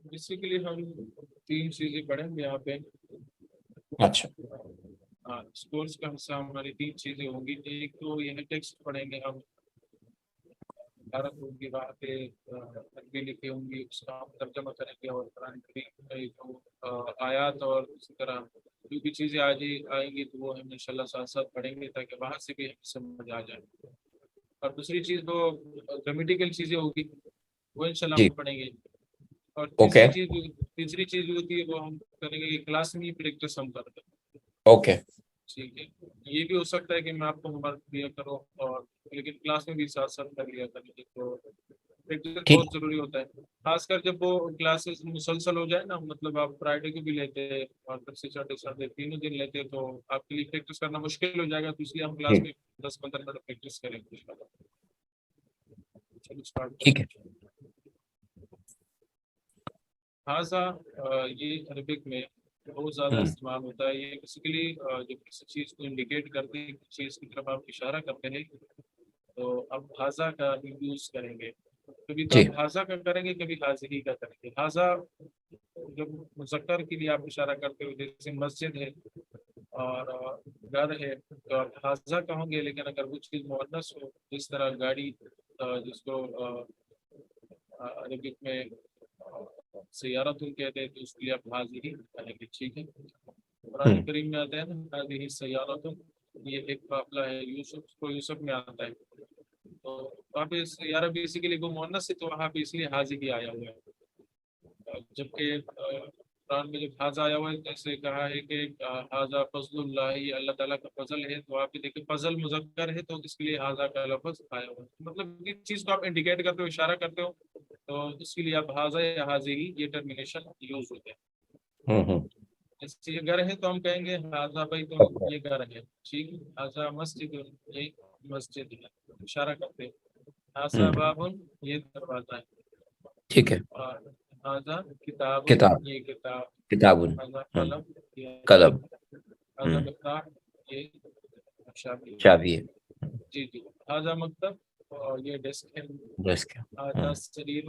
Basically ہم 3 چیزیں پڑھیں گے یہاں پہ. اچھا ہاں، کورس کا حصہ ہماری 3 چیزیں ہوں گی. ایک تو یہ ٹیکسٹ پڑھیں گے ہم، عبارت ہوگی، وہاں پہ عربی لکھی ہوں گی، اس کا ہم ترجمہ کریں گے. اور قرآن کریم میں جو آیات اور اسی طرح جو بھی چیزیں آئیں گی تو وہ ہم انشاءاللہ ساتھ ساتھ پڑھیں گے تاکہ وہاں سے بھی ہمیں سمجھ آ جائے. اور دوسری چیز تو گرامیٹیکل چیزیں ہوگی، وہ انشاءاللہ جی ہم پڑھیں گے. اور اوکے تیسری چیز جو ہوتی ہے وہ ہم کریں گے کہ کلاس میں ہی پریکٹس ہم کرتے ہیں. اوکے ٹھیک ہے، یہ بھی ہو سکتا ہے کہ میں آپ کو ہوم ورک دیا کروں اور لیکن کلاس میں بھی ساتھ ساتھ کر لیا کریں گے. تو پریکٹس ٹھیک بہت ضروری ہوتا ہے، خاص کر جب وہ کلاسز مسلسل ہو جائے نا. مطلب آپ فرائیڈے کو بھی لیتے ہیں اور پھر سیٹرڈے سنڈے تینوں دن لیتے ہیں تو آپ کے لیے پریکٹس کرنا مشکل ہو جائے گا. تو اس لیے ہم کلاس ٹھیک میں 10-15 منٹ پریکٹس کریں گے. چلو اسٹارٹ ٹھیک ہے. کریں. لہٰذا یہ عربک میں بہت زیادہ استعمال ہوتا ہے. یہ بیسیکلی جب کسی چیز کو انڈیکیٹ کرتے ہیں، کسی چیز کی طرف آپ اشارہ کرتے ہیں تو اب حاذا کا یوز کریں گے. کبھی تو جی آپ حاذا کا کریں گے، کبھی حاذی کا کریں گے. حاذا جب مذکر کے لیے آپ اشارہ کرتے ہو، جیسے مسجد ہے اور گھر ہے تو آپ حاذا کہوں گے. لیکن اگر وہ چیز مؤنث ہو، جس طرح گاڑی، جس کو عربک میں سیارہ تم کہتے ہیں، تو اس کے لیے آپ حاضی ہی کہیں گے. ٹھیک ہے، قرآن کریم میں آتا ہے نا حاضی سیارہ تم، یہ ایک قافلہ ہے. یوسف میں آتا ہے. تو وہاں پہ سیارہ بیسیکلی وہ مؤنث ہے تو وہاں پہ اس لیے حاضی ہی آیا ہوا ہے. جبکہ قرآن میں جب حاضہ آیا ہوا ہے جیسے کہا ہے کہ حاضہ فضل اللہ، اللہ تعالیٰ کا فضل ہے، تو آپ دیکھیں فضل مذکر ہے تو اس کے لیے حاضہ کا لفظ آیا ہوا ہے. مطلب اس چیز کو آپ انڈیکیٹ کرتے ہو، اشارہ کرتے ہو، تو اس کے لیے آپ حاضہ یا حاضی یہ ٹرمینیشن یوز ہوتے ہیں. جیسے یہ گھر ہے تو ہم کہیں گے حاضہ بھائی تو یہ گھر ہے. ٹھیک ہے، حاضہ مسجد یہ مسجد ہے، اشارہ کرتے ہیں. حاضہ بابن یہ دروازہ ہے. ٹھیک ہے. اور حاضہ کتاب کتاب یہ کتاب. کتاب حاضہ قلم یہ قلم حاضہ مفتاح یہ چابی. چابی ہے. جی جی. حاضہ مکتب اور یہ ڈیسک ہے. ڈیسک حاضہ سریر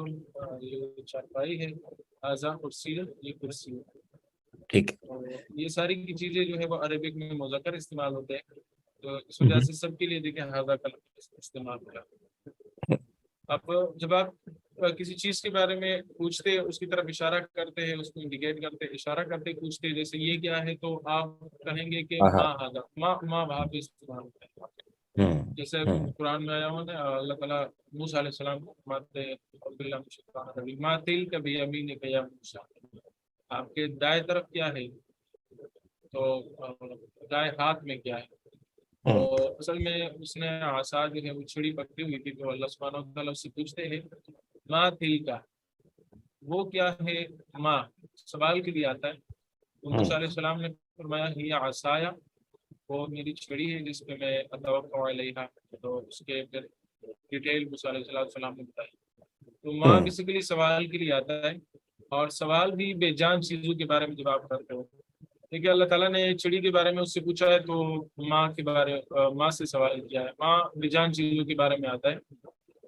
یہ چارپائی ہے. حاضہ کرسی یہ کرسی ہے. ٹھیک یہ ساری کی چیزیں جو ہے وہ عربک میں مذکر استعمال ہوتے ہیں. تو اس وجہ سے سب کے لیے دیکھیں حاضہ کا استعمال ہو رہا ہے. اب جب آپ کسی چیز کے بارے میں پوچھتے ہیں، اس کی طرف اشارہ کرتے ہیں، اس کو انڈیکیٹ کرتے ہیں، اشارہ کرتے پوچھتے ہیں، جیسے یہ کیا ہے تو آپ کہیں گے کہ ہاں ماں حاضہ، ماں وہاں پہ استعمال ہوتا ہے. جیسے قرآن میں آیا ہوا نا، اللہ تعالیٰ موسیٰ علیہ السلام کو فرماتے ہیں ماں تل کبھی امین کا یا موسیٰ، آپ کے دائیں طرف کیا ہے، تو دائیں ہاتھ میں کیا ہے. تو اصل میں اس نے عصا جو ہے وہ چھڑی پکڑی ہوئی تھی. تو اللہ سبحانہ و تعالیٰ اس سے پوچھتے ہیں ماں تل کا، وہ کیا ہے. ماں سوال کے لیے آتا ہے. تو موسیٰ علیہ السلام نے فرمایا ہی عصایا، وہ میری چھڑی ہے جس پہ میں اتوقع علیہا. تو اس کے پھر ڈیٹیل موسیٰ علیہ السلام نے بتائی. تو ماں بیسیکلی سوال کے لیے آتا ہے، اور سوال بھی بے جان چیزوں کے بارے میں جب آپ کرتے ہو. دیکھیے اللہ تعالیٰ نے چڑی کے بارے میں اس سے پوچھا ہے تو ماں کے بارے ماں سے سوال کیا ہے. ماں بے جان چیزوں کے بارے میں آتا ہے.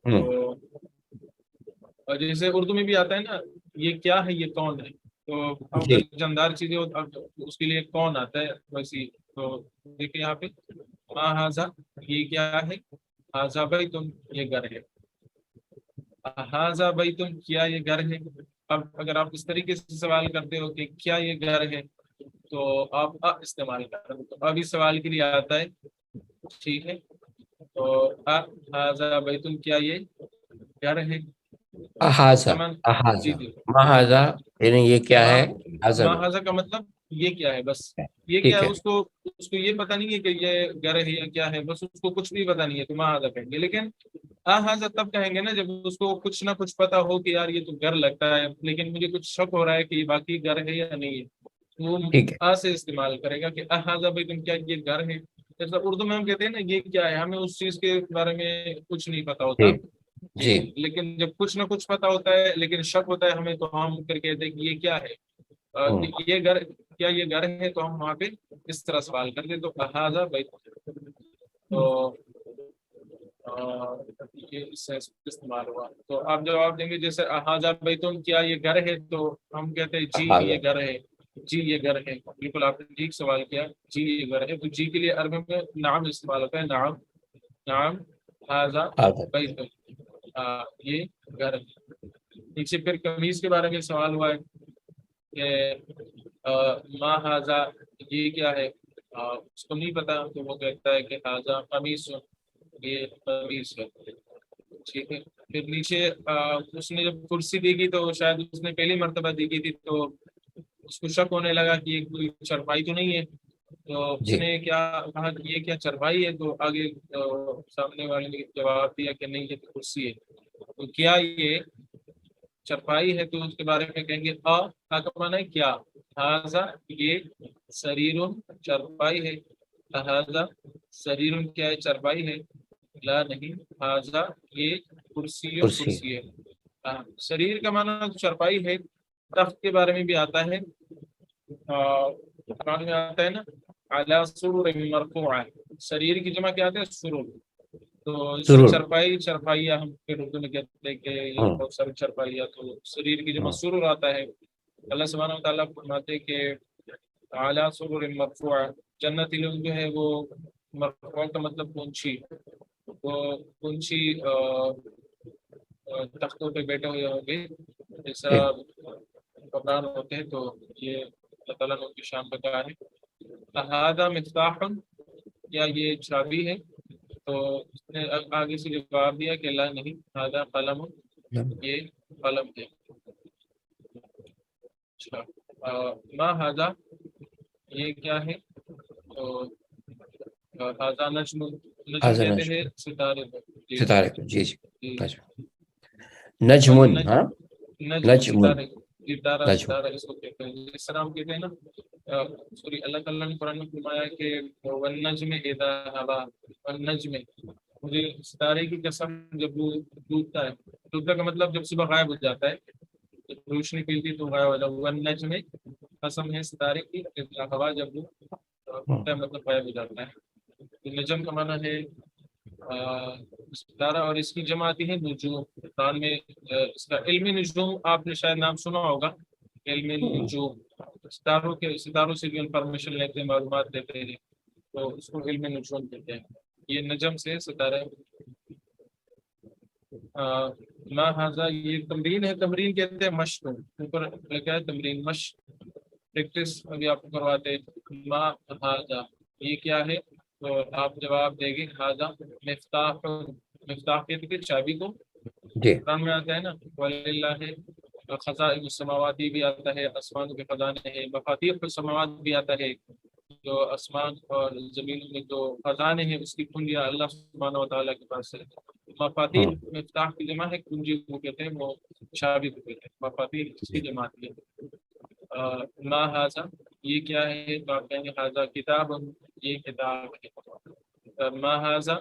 تو اور جیسے اردو میں بھی آتا ہے نا، یہ کیا ہے، یہ کون ہے. تو اگر جاندار چیزیں اس کے لیے کون آتا ہے ویسی. تو دیکھیں یہاں پہ ماں حاضہ یہ کیا ہے. حاضہ بھائی تم یہ گھر ہے. حاضہ بھائی تم کیا یہ گھر ہے. اب اگر آپ اس طریقے سے سوال کرتے ہو کہ کیا یہ گھر ہے تو آپ استعمال کر رہے ہو. تو ابھی سوال کے لیے آتا ہے. ٹھیک ہے، تو حاضہ بھائی تم کیا یہ گھر ہے. جی جی. محاذہ یعنی یہ کیا ہے. محاذہ کا مطلب یہ کیا ہے، بس یہ کیا ہے. اس کو یہ پتہ نہیں ہے کہ یہ گھر ہے یا کیا ہے، بس اس کو کچھ بھی پتہ نہیں ہے تو محاذہ کہیں گے. لیکن حاضہ تب کہیں گے نا جب اس کو کچھ نہ کچھ پتا ہو کہ یار یہ تو گھر لگتا ہے لیکن مجھے کچھ شک ہو رہا ہے کہ یہ باقی گھر ہے یا نہیں ہے. وہ سے استعمال کرے گا کہ حاضہ بھائی تم کیا یہ گھر ہے. جیسا اردو میں ہم کہتے ہیں نا یہ کیا ہے، ہمیں اس چیز کے بارے میں کچھ نہیں پتا ہوتا. جی، لیکن جب کچھ نہ کچھ پتا ہوتا ہے لیکن شک ہوتا ہے ہمیں، تو ہم پھر کہتے ہیں کہ یہ کیا ہے. یہ گھر کیا یہ گھر ہے، تو ہم وہاں پہ اس طرح سوال کرتے. تو حاضہ بھائی تو یہ اس سے استعمال ہوا. تو آپ جواب دیں گے جیسے ہاذا بیتن، کیا یہ گھر ہے؟ تو ہم کہتے ہیں جی یہ گھر ہے، جی یہ گھر ہے. بالکل آپ نے ٹھیک سوال کیا، جی یہ گھر ہے. تو جی کے لیے عربی میں نعم استعمال ہوتا ہے، نعم نعم ہاذا بیتن، یہ گھر ہے. نیچے پھر قمیص کے بارے میں سوال ہوا ہے کہ ما ہاذا یہ کیا ہے، اس کو نہیں پتا تو وہ کہتا ہے کہ ہاذا قمیص، یہ قمیص ہے. ٹھیک ہے. پھر نیچے اس نے جب کرسی دی گی تو شاید اس نے پہلی مرتبہ دی گئی تھی، تو اس کو شک ہونے لگا کہ یہ کوئی چرپائی تو نہیں ہے. تو اس نے کیا کہا کہ یہ کیا چرپائی ہے؟ تو آگے سامنے والے نے جواب دیا کہ نہیں یہ تو کرسی ہے. تو کیا یہ چرپائی ہے؟ تو اس کے بارے میں کہیں گے کا معنی ہے کیا، ہاذا یہ سریر چرپائی ہے، ہاذا سریر کیا ہے چرپائی ہے، لا نہیں، ہاذا یہ کرسی کرسی ہے. سریر کا معنی چرپائی ہے. تخت کے بارے میں بھی آتا ہے، قرآن میں آتا ہے نا علی سرر مرفوعہ، سریر کی جمع کیا آتا ہے؟ سرور. تو چرپائی چرپائیاں ہم پھر اردو میں کہتے ہیں کہ بہت ساری چرپائیاں، تو شریر کی جمع سرور آتا ہے. اللہ سبحانہ و تعالیٰ فرماتے ہیں کہ اعلیٰ سرور مرفوع، جنتی لوگ جو ہے وہ مرفوع کا مطلب اونچی، وہ اونچی تختوں پہ بیٹھے ہوئے ہوں گے جس طرح قبران ہوتے ہیں. تو یہ اللہ تعالیٰ نے ان کی شان بتایا ہے. ہذا مفتاح، کیا یہ چابی ہے؟ تو اس نے آگے سے جواب دیا کہ لا نہیں، ہذا قلم، یہ قلم ہے. ما ہذا یہ کیا ہے؟ تو ہذا نجم، نجم کہتے ہیں ستارے کو. ستارے کو، جی جی. نجم، ہاں نجم ستارہ، ستارہ اس کو کہتے ہیں. جس طرح ہم کہتے ہیں نا، سوری اللہ تعالیٰ نے قرآن میں فرمایا کہ والنجم اذا ہوا، والنجم، مجھے ستارے کی قسم جب وہ ڈوبتا ہے، ڈوبتا کا مطلب جب صبح غائب ہو جاتا ہے، جب روشنی پھیلتی تو غائب ہو جاتا ہے. والنجم قسم ہے ستارے کی، ہوا جب وہ مطلب غائب ہو جاتا ہے. نجم کا معنی ہے ستارہ، اور اس کی جمع آتی ہے نجوم. قرآن میں اس کا علم نجوم آپ نے شاید نام سنا ہوگا، علم نجوم، ستاروں سے بھی انفارمیشن لیتے ہیں، معلومات دیتے ہیں، تو اس کو علم نجوم کہتے ہیں. یہ نجم سے ستارہ. ما ہاذا یہ تمرین ہے، تمرین کہتے ہیں مشق، اوپر لکھا ہے تمرین مشق، پریکٹس ابھی آپ کو کرواتے ہیں. ما ہاذا یہ کیا ہے؟ تو آپ جواب دیں گے ہاذا مفتاح، مفتاح کہتے ہیں چابی کو. قرآن میں آتا ہے نا وللہ خزائن السماوات بھی آتا ہے، آسمان کے خزانے ہیں. مفاتیح السماوات بھی آتا ہے، جو آسمان اور زمین میں جو خزانے ہیں اس کی کنجیاں اللہ سبحانہ و تعالیٰ کے پاس ہے. مفاتیح مفتاح کی جمع ہے، کنجی کو کہتے ہیں، وہ چابی کو کہتے ہیں. مفاتیح اس کی جمع ہے. ما ہاذا یہ کیا ہے؟ تو آپ کہیں گے ہاذا کتاب، یہ کتاب ہے. ما ہاذا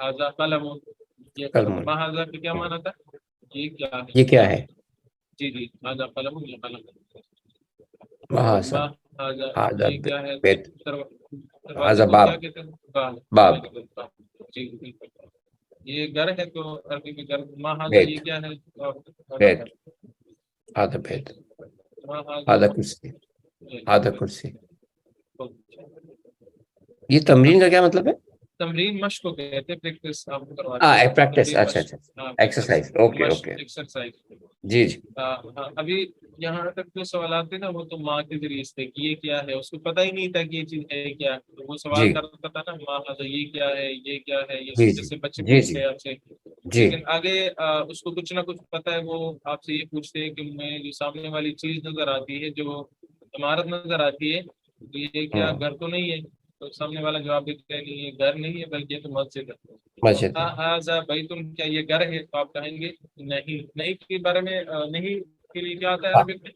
ہاذا قلم، یہ قلم. ما ہاذا کا کیا معنی تھا؟ یہ کیا ہے؟ یہ کیا ہے؟ جی جی، ہاذا قلم، یہ قلم. ما ہاذا یہ کیا ہے؟ بیت، دروازے کو کیا کہتے ہیں؟ باب. جی بالکل. یہ گھر ہے تو عربی میں گھر. ما ہاذا یہ کیا ہے؟ بیت، ہاذا بیت، ہاذا کرسی، ہاذا کرسی. یہ تمرین کا کیا مطلب ہے؟ تمرین مشق کو کہتے ہیں، پریکٹس آپ کو کرواتے ہیں. پریکٹس، اچھا اچھا، ایکسرسائز. Okay okay, exercise. جی جی. ابھی یہاں تک جو سوالات تھے نا وہ تو ماں کے ذریعے سے کہ یہ کیا ہے، اس کو پتہ ہی نہیں تھا کہ یہ چیز ہے کیا. وہ سوال کرتا تھا نا ماں ہاذا یہ کیا ہے، یہ کیا ہے، یہ جیسے بچے پوچھتے ہیں آپ سے. لیکن آگے اس کو کچھ نہ کچھ پتہ ہے، وہ آپ سے یہ پوچھتے ہیں کہ میں جو سامنے والی چیز نظر آتی ہے، جو عمارت نظر آتی ہے، یہ کیا گھر تو نہیں ہے؟ تو سامنے والا جواب دیتے ہیں نہیں، یہ گھر نہیں ہے بلکہ یہ تو مسجد ہے. ہاذا بیتن، کیا یہ گھر ہے؟ تو آپ کہیں گے نہیں. نہیں کے بارے میں نہیں کے لیے کیا آتا ہے عربی میں؟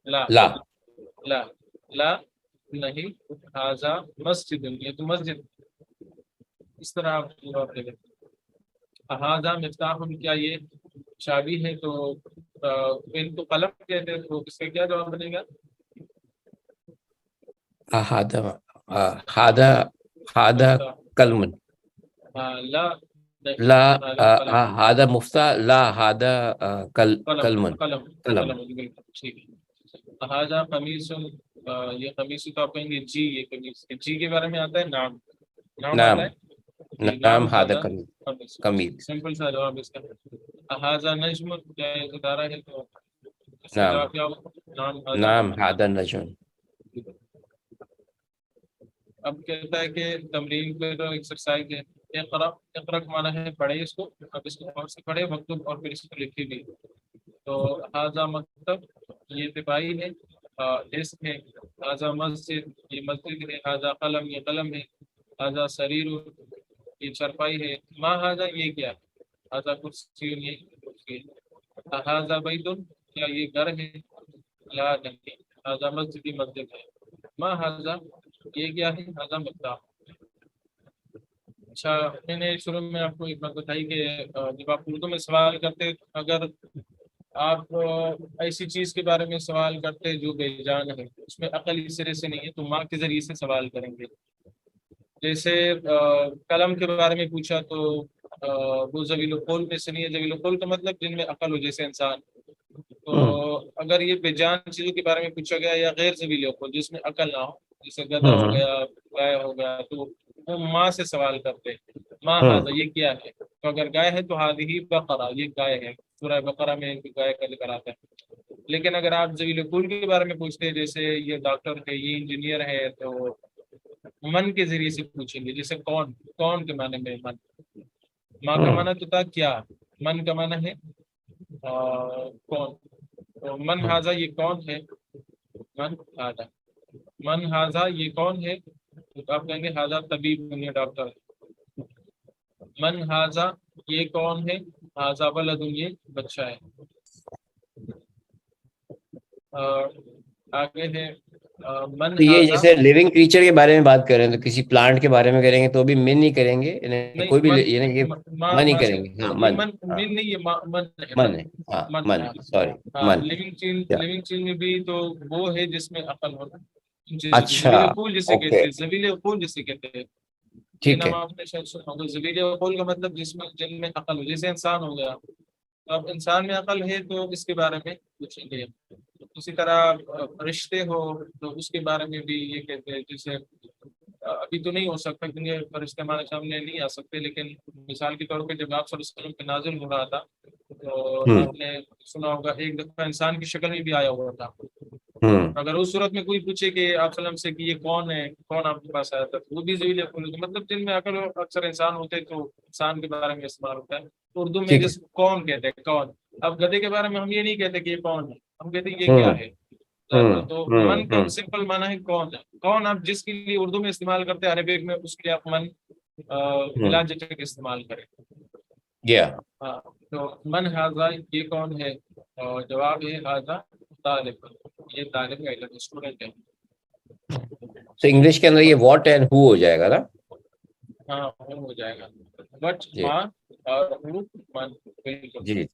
لا لا لا نہیں. ہاذا مسجد، یہ تو مسجد. اس طرح آپ جواب دیں گے. ہاذا مفتاح، کیا یہ چابی ہے؟ تو ان کو قلم کہتے ہیں، تو اس کا کیا جواب بنے گا؟ ہاذا قلم. لا لا قلم هذا مفتاح، لا هذا قلم قلم قلم قلم. قلم بالکل ٹھیک ہے. هذا قمیص، یہ قمیص تو آپ کہیں گے جی یہ قمیص. جی کے بارے میں آتا ہے نام، نام آتا نعم ہے جی نعم نام. هذا هذا قميص قمیص. قميص. سمپل سا جواب اس کا. هذا نجم، کیا یہ ستارہ ہے تو اس کا نعم جواب کیا ہوگا؟ نام هذا. نعم هذا النجم. اب کہتا ہے کہ تمرین پہ تو ایکسرسائز ہے. اقرا، اقرا کا معنی ہے پڑھے اس کو. اب اس کو اور سے پڑھے مکتوب اور پھر اس کو لکھی بھی. تو هذا مکتب یہ تپاہی ہے، ڈیسک ہے. هذا مسجد یہ مسجد ہے. هذا قلم یہ قلم ہے. هذا سریر یہ چرپائی ہے. ما هذا یہ کیا ہے؟ هذا کرسی یہ کرسی ہے. هذا بیت کیا یہ گھر ہے؟ لا نہیں. هذا مسجد مسجد ہے. ما هذا یہ کیا ہے؟ هذا مفتاح. اچھا، میں نے شروع میں آپ کو ایک بات بتائی کہ جب آپ اردو میں سوال کرتے، اگر آپ ایسی چیز کے بارے میں سوال کرتے جو بے جان ہے، اس میں عقل اس سرے سے نہیں ہے، تو ماں کے ذریعے سے سوال کریں گے. جیسے قلم کے بارے میں پوچھا تو وہ ذویل القول میں سے نہیں ہے. ذویل القول کا مطلب جن میں عقل ہو، جیسے انسان. تو اگر یہ بے جان چیزوں کے بارے میں پوچھا گیا یا غیر ذویل القول جس میں عقل نہ ہو، جیسے گدھا ہو گیا، گائے ہو گیا، تو وہ ماں سے سوال کرتے ہیں. ماں ہاذا یہ کیا ہے؟ تو اگر گائے ہے تو ہذہ بقرہ یہ گائے ہے. سورہ بقرہ میں گائے کا ذکر آتا ہے. لیکن اگر آپ ذویل القول کے بارے میں پوچھتے ہیں، جیسے یہ ڈاکٹر ہے، یہ انجینئر ہے، تو من کے ذریعے سے پوچھیں گے. جیسے کون، کون کے معنی میں من. ماں کا معنی تو تھا کیا، من کا معنی ہے کون. تو من ہاذا یہ کون ہے؟ من ہاذا، من ہاذا یہ کون ہے؟ تو آپ کہیں گے ہاذا طبیب یہ ڈاکٹر ہے. من ہاذا یہ کون ہے؟ ہاذا ولد یہ بچہ ہے. آگے ہے من تو یہ ہاذا. جیسے لیونگ کریچر کے بارے میں بات کر رہے ہیں تو کسی پلانٹ کے بارے میں کریں گے تو بھی من نہیں کریں گے، یعنی نہیں کوئی بھی من، یہ ماں من ہی ماں سے کریں گے. ہاں یہ من. من ہاں من نہیں، یہ من ہے. من ہے. ہاں من من، سوری ہاں. من. لیونگ چیز، کیا؟ لیونگ چیز میں بھی تو وہ ہے جس میں عقل ہونا. اچھا، ذویل القول جسے اوکے، کہتے ہیں، ذویل القول جسے کہتے ہیں. یہ ٹھیک ہے. نام آپ نے شاید سنا ہوگا. ذویل القول کا مطلب جس میں، جن میں عقل ہو، جیسے انسان ہو گیا. تو اب انسان میں عقل ہے تو اس کے بارے میں پوچھیں گے. اسی طرح رشتے ہو تو اس کے بارے میں بھی یہ کہتے ہیں. جیسے ابھی تو نہیں ہو سکتا کیونکہ فرشتے ہمارے سامنے نہیں آ سکتے، لیکن مثال کے طور پہ جب آپ صلی اللہ علیہ وسلم پہ نازل ہو رہا تھا تو ہوں آپ نے سنا ہوگا ایک دفعہ انسان کی شکل میں بھی آیا ہوا تھا. ہوں اگر اس صورت میں کوئی پوچھے کہ آپ صلی اللہ علیہ وسلم سے کہ یہ کون ہے، کون آپ کے پاس آیا تھا، وہ بھی ذویل القول. مطلب جن میں عقل اکثر انسان ہوتے تو انسان کے بارے میں استعمال ہوتا ہے. اردو میں ٹھیک ہے. جس کون کہتے ہیں کون. اب گدھے کے بارے میں ہم یہ نہیں کہتے کہ یہ کون ہے، ہم کہتے ہیں یہ کیا ہوں ہے. ہوں تو ہوں من کا ہوں سمپل معنی ہے کون ہے. کون آپ جس کے لیے اردو میں استعمال کرتے ہیں، عربک میں اس کے لیے آپ من بلا جھجک استعمال کریں. گیا. ہاں. تو من ہاذا یہ کون ہے؟ اور جواب ہے ہاذا طالب، یہ طالب علم اسٹوڈنٹ ہے. تو انگلش کے اندر یہ واٹ اینڈ ہو ہو جائے گا نا. ہاں وہ ہو جائے گا. بٹ جی ماں اور ہو من بالکل جی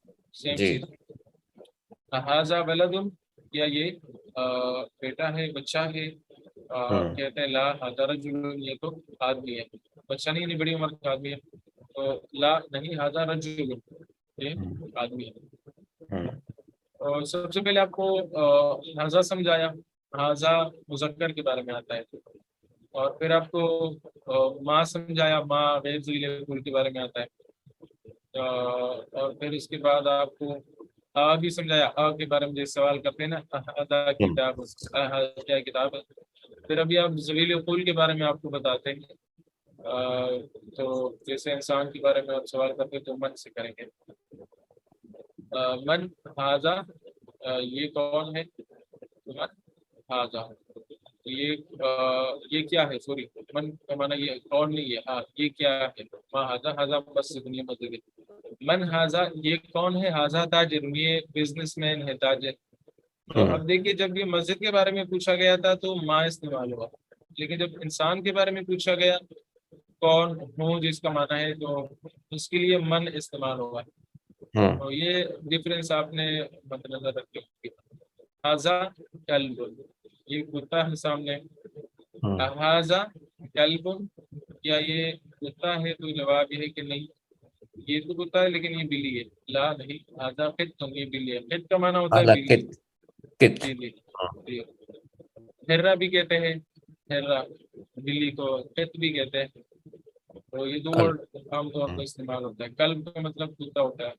سیم جی. چیز. ہاذا ولد یا یہ بیٹا ہے، بچہ ہے. کہتے ہیں لا ہاذا رجل یہ تو آدمی ہے، بچہ نہیں بڑی عمر کا آدمی ہے. تو لا نہیں، ہاذا رجل یہ آدمی ہے. اور سب سے پہلے آپ کو ہاذا سمجھایا. ہاذا مذکر کے بارے میں آتا ہے. اور پھر آپ کو ماں سمجھایا، ماں غیر ذویل القول کے بارے میں آتا ہے. اور پھر اس کے بعد آپ کو بھی سمجھایا. کے بارے میں جو سوال کرتے ہیں نا، کتاب کیا کتاب ہے. پھر ابھی آپ ذویل القول کے بارے میں آپ کو بتاتے ہیں. تو جیسے انسان کے بارے میں آپ سوال کرتے ہیں تو من سے کریں گے. من ہاذا یہ کون ہے؟ من ہاذا یہ کیا ہے. سوری، من کا معنی یہ کون نہیں ہے. ہاں یہ کیا ہے. ہاذا ہاذا مسجد یہ مسجد ہے. من ہاذا یہ کون ہے؟ ہاذا تاجر یہ بزنس مین ہے، تاجر. تو اب دیکھیے جب یہ مسجد کے بارے میں پوچھا گیا تھا تو ماں استعمال ہوا، لیکن جب انسان کے بارے میں پوچھا گیا کون ہوں جس کا معنی ہے، تو اس کے لیے من استعمال ہوا. تو یہ ڈفرینس آپ نے مد نظر رکھے. ہاذا کلب یہ کتا ہے سامنے. ہاذا کلب کیا یہ کتا ہے؟ تو جواب یہ ہے کہ نہیں، یہ تو ہوتا ہے لیکن یہ بلی ہے، لا نہیں، هذا قط، یہ بلی ہے، قط کا معنی ہوتا ہے اعلیٰ بلی. کت. جی جی جی. ہررا بھی کہتے ہیں، ہررا بلی کو قط بھی کہتے ہیں. تو یہ دو ورڈ عام طور پر استعمال ہوتا ہے. کلب کا مطلب کتا ہوتا ہے.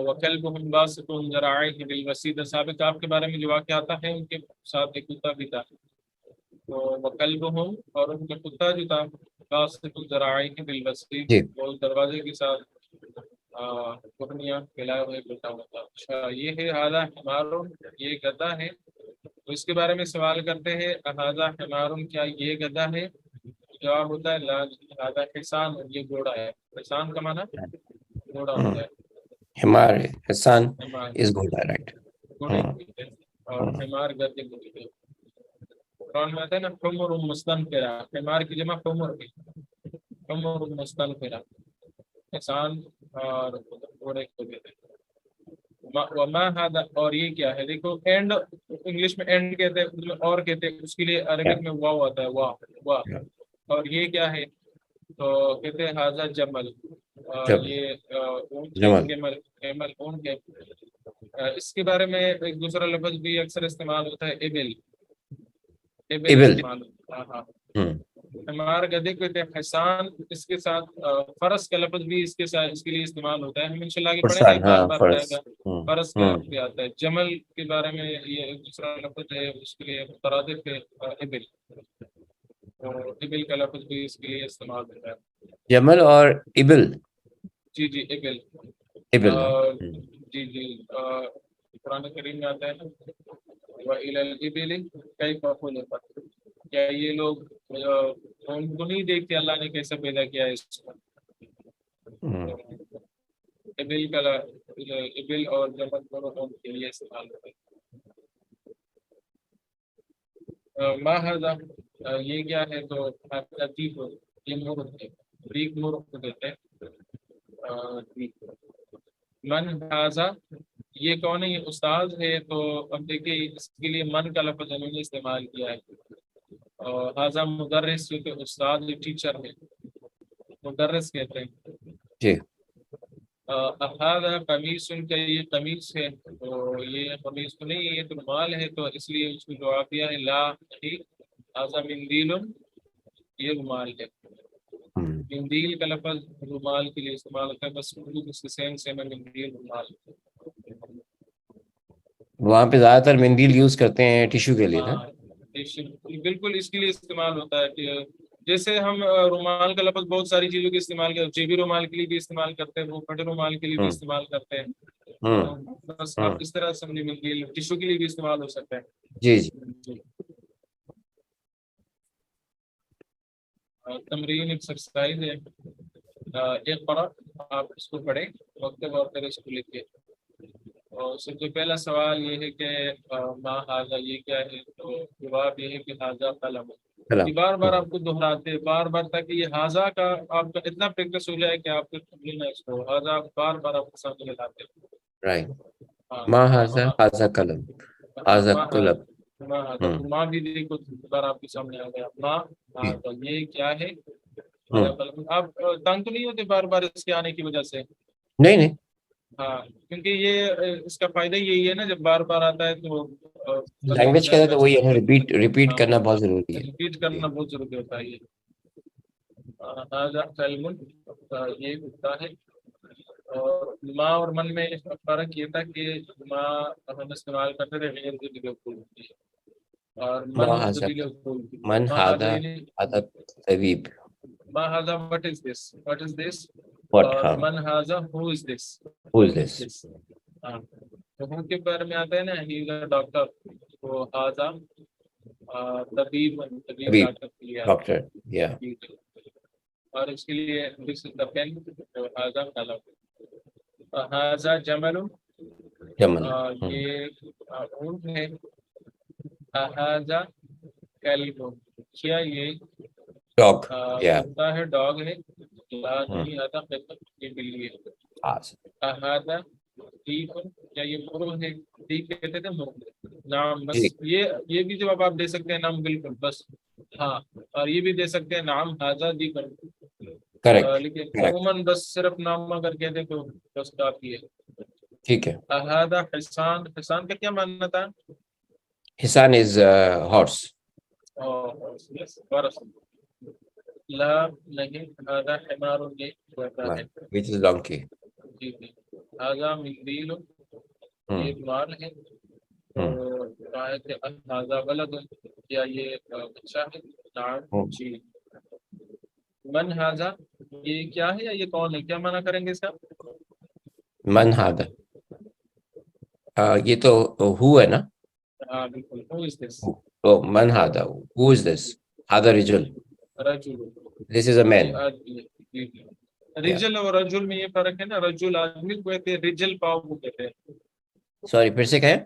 وَكَلْبُهُمْ بَاسِطٌ ذَرَاعَيْهِ بِالْوَسِيدِ، سابق آپ کے بارے میں جو واقعہ آتا ہے ان کے ساتھ ایک کتا بھی تھا. تو وَكَلْبُهُمْ، اور ان کا کتا جو تھا، بَاسِطٌ ذَرَاعَيْهِ بِالْوَسِيدِ، جی وہ دروازے کے ساتھ ٹہنیاں پھیلائے ہوئے بیٹھا ہوا تھا. اچھا یہ ہے هذا حمار، یہ گدھا ہے. تو اس کے بارے میں سوال کرتے ہیں هذا حمار، کیا یہ گدھا ہے؟ جواب ہوتا ہے لا، هذا حصان، یہ گھوڑا ہے. حصان کا معنی گھوڑا ہوتا ہے. حمار حسان حمار از گھوڑا، رائٹ. گھوڑے کو کہتے ہیں، اور حمار گدھے کو کہتے ہیں. قرآن میں آتا ہے نا حمر مستنفرہ، حمار کی جمع حمر کی، حمر مستنفرہ، حصان اور گھوڑے کو کہتے ہیں. وما هذا، اور یہ کیا ہے؟ دیکھو اینڈ انگلش میں اینڈ کہتے ہیں، اردو میں اور کہتے ہیں، اس کے لیے عربک میں واو آتا ہے، واو واو. اور یہ کیا ہے؟ تو کہتے ہیں هذا جمل، یہ اونٹ ہے، جمل. کیمل، کیمل اونٹ ہے. اس کے بارے میں ایک دوسرا لفظ بھی اکثر استعمال ہوتا ہے، ابل. ابل ابل. استعمال ہوتا ہے. ہاں حمار گدھے کو کہتے ہیں. حصان اس کے ساتھ فرس کا لفظ بھی اس کے ساتھ اس کے لیے استعمال ہوتا ہے. ہم انشاءاللہ آگے پڑھیں گے، فرسان، بار ہاں بار آئے فرس. گا. فرس کا بھی آتا ہے. جمل کے بارے میں یہ ایک دوسرا لفظ ہے، اس کے لیے مترادف ہے ابل. اور ابل کا لفظ بھی اس کے لیے استعمال ہوتا ہے. جمل اور ابل. جی جی ابل. ابل. جی جی قرآن کریم میں آتا ہے نا وَإِلَى الْإِبِلِ كَيْفَ خُلِقَتْ، کیا یہ لوگ ان کو نہیں دیکھتے اللہ نے کیسے پیدا کیا ہے اس کو. ابل کا ابل اور جمل دونوں کے لیے استعمال ہوتا ہے. ما هذا، یہ کیا ہے؟ تو عتیق، یہ مرغ ہے، عتیق مرغ کو کہتے ہیں. من هذا، یہ کون ہے؟ یہ استاد ہے. تو اب دیکھیے اس کے لیے من کا لفظ انہوں نے استعمال کیا ہے. هذا مدرس، جو کہ استاد ٹیچر ہے، مدرس کہتے ہیں. جی. هذا قمیص، کا یہ قمیص ہے. تو یہ قمیص تو نہیں، یہ تو رومال ہے. تو اس لیے اس کو جواب دیا ہے لا نہیں، هذا مندیل، یہ رومال ہے. مندیل کا لفظ رومال کے لیے استعمال ہوتا ہے، بس اردو کے سیم سیم ہے، مندیل رومال. وہاں پہ زیادہ تر مندیل یوز کرتے ہیں ٹیشو کے لیے نا. بالکل اس کے لیے استعمال ہوتا ہے کہ جیسے ہم رومال کا لفظ بہت ساری چیزوں کے استعمال کرتے ہیں، جیبی رومال کے لیے بھی استعمال کرتے ہیں، وہ پھٹے رومال کے لیے بھی استعمال کرتے ہیں. بس آپ اس طرح سمجھیں، مندیل ٹیشو کے لیے بھی استعمال ہو سکتا ہے. جی جی. تمرین ایکسرسائز ہے، ایک پڑھا، آپ اس کو پڑھیں وقت وقت اس کو لکھیں. اور سب سے پہلا سوال یہ ہے کہ ما ہاذا، یہ کیا ہے؟ تو جواب یہ ہے کہ ہاذا قلم. یہ بار بار آپ کو دہراتے ہیں، بار بار، تاکہ یہ ہاذا کا آپ کا اتنا پریکٹس ہو جائے کہ آپ کو تمرین ہے اس کو ہاذا بار بار آپ کو سامنے لاتے ہیں. رائٹ. ما ہاذا، ہاذا قلم، ہاذا قلم. ماں بھی دیکھو بار آپ کے سامنے آ گیا. ماں ہاذا، یہ کیا ہے؟ آپ تنگ تو نہیں ہوتے بار بار اس کے آنے کی وجہ سے؟ نہیں نہیں. ہاں کیونکہ یہ اس کا فائدہ یہی ہے نا، جب بار بار آتا ہے تو لینگویج کے اندر تو وہی ہے نا، ریپیٹ کرنا بہت ضروری ہے. ریپیٹ کرنا بہت ضروری ہوتا ہے. یہ ہوتا ہے. اور ماں اور من میں فرق یہ تھا کہ ماں ہم استعمال کرتے تھے غیر ضروری حقوق کی، اور من ضروری حقوق کی. من ہاذا، ہاذا طبیب. ما هذا what is this، what is this. What، اور ہاں. من هذا who is this، Who is this. تو ہو کے بارے میں آتا ہے نا ہی از اے ڈاکٹر. تو هذا طبیب، طبیب ڈاکٹر کے لیے آتا ڈاکٹر، یا. ہے. اور اس کے لیے دس از دا پین. هذا قلم. هذا جمل، جمل. یہ اونٹ ہے. هذا کلب، کیا یہ ڈاگ، یا. کتا ہے، ڈاگ ہے. لا نہیں آتا، یہ بلی ہے. هذا ٹھیک، کیا یہ مرغ ہے؟ ٹھیک کہتے تھے مرغ. نام، بس یہ بھی جواب آپ دے سکتے ہیں، نام بالکل بس. ہاں، اور یہ بھی دے سکتے ہیں نام هذا دی. کریکٹ لیکن کریکٹ عموماً بس صرف نام اگر کہہ دیں تو بس کافی ہے. ٹھیک ہے. هذا حسان، حسان کا کیا معنی تھا؟ حسان از ہارس. یس فرس. لا نہیں، هذا حمار یہ ہوتا ہے. which is donkey. جی جی. هذا مندیل یہ مال ہے. تو کہا ہے کہ هذا ولد، کیا یہ بچہ ہے؟ نعم جی. من هذا یہ کیا ہے یا یہ کون ہے، کیا معنی کریں گے اس کا؟ من هذا یہ تو who ہے نا. ہاں بالکل. Who is this؟ من هذا who is this. هذا رجل. رجل. This is a man. یہ آدمی ہے. رجل اور رجل میں یہ فرق ہے نا، رجل آدمی کو کہتے ہیں، رجل پاؤ کو کہتے ہیں. سوری پھر سے کہیں.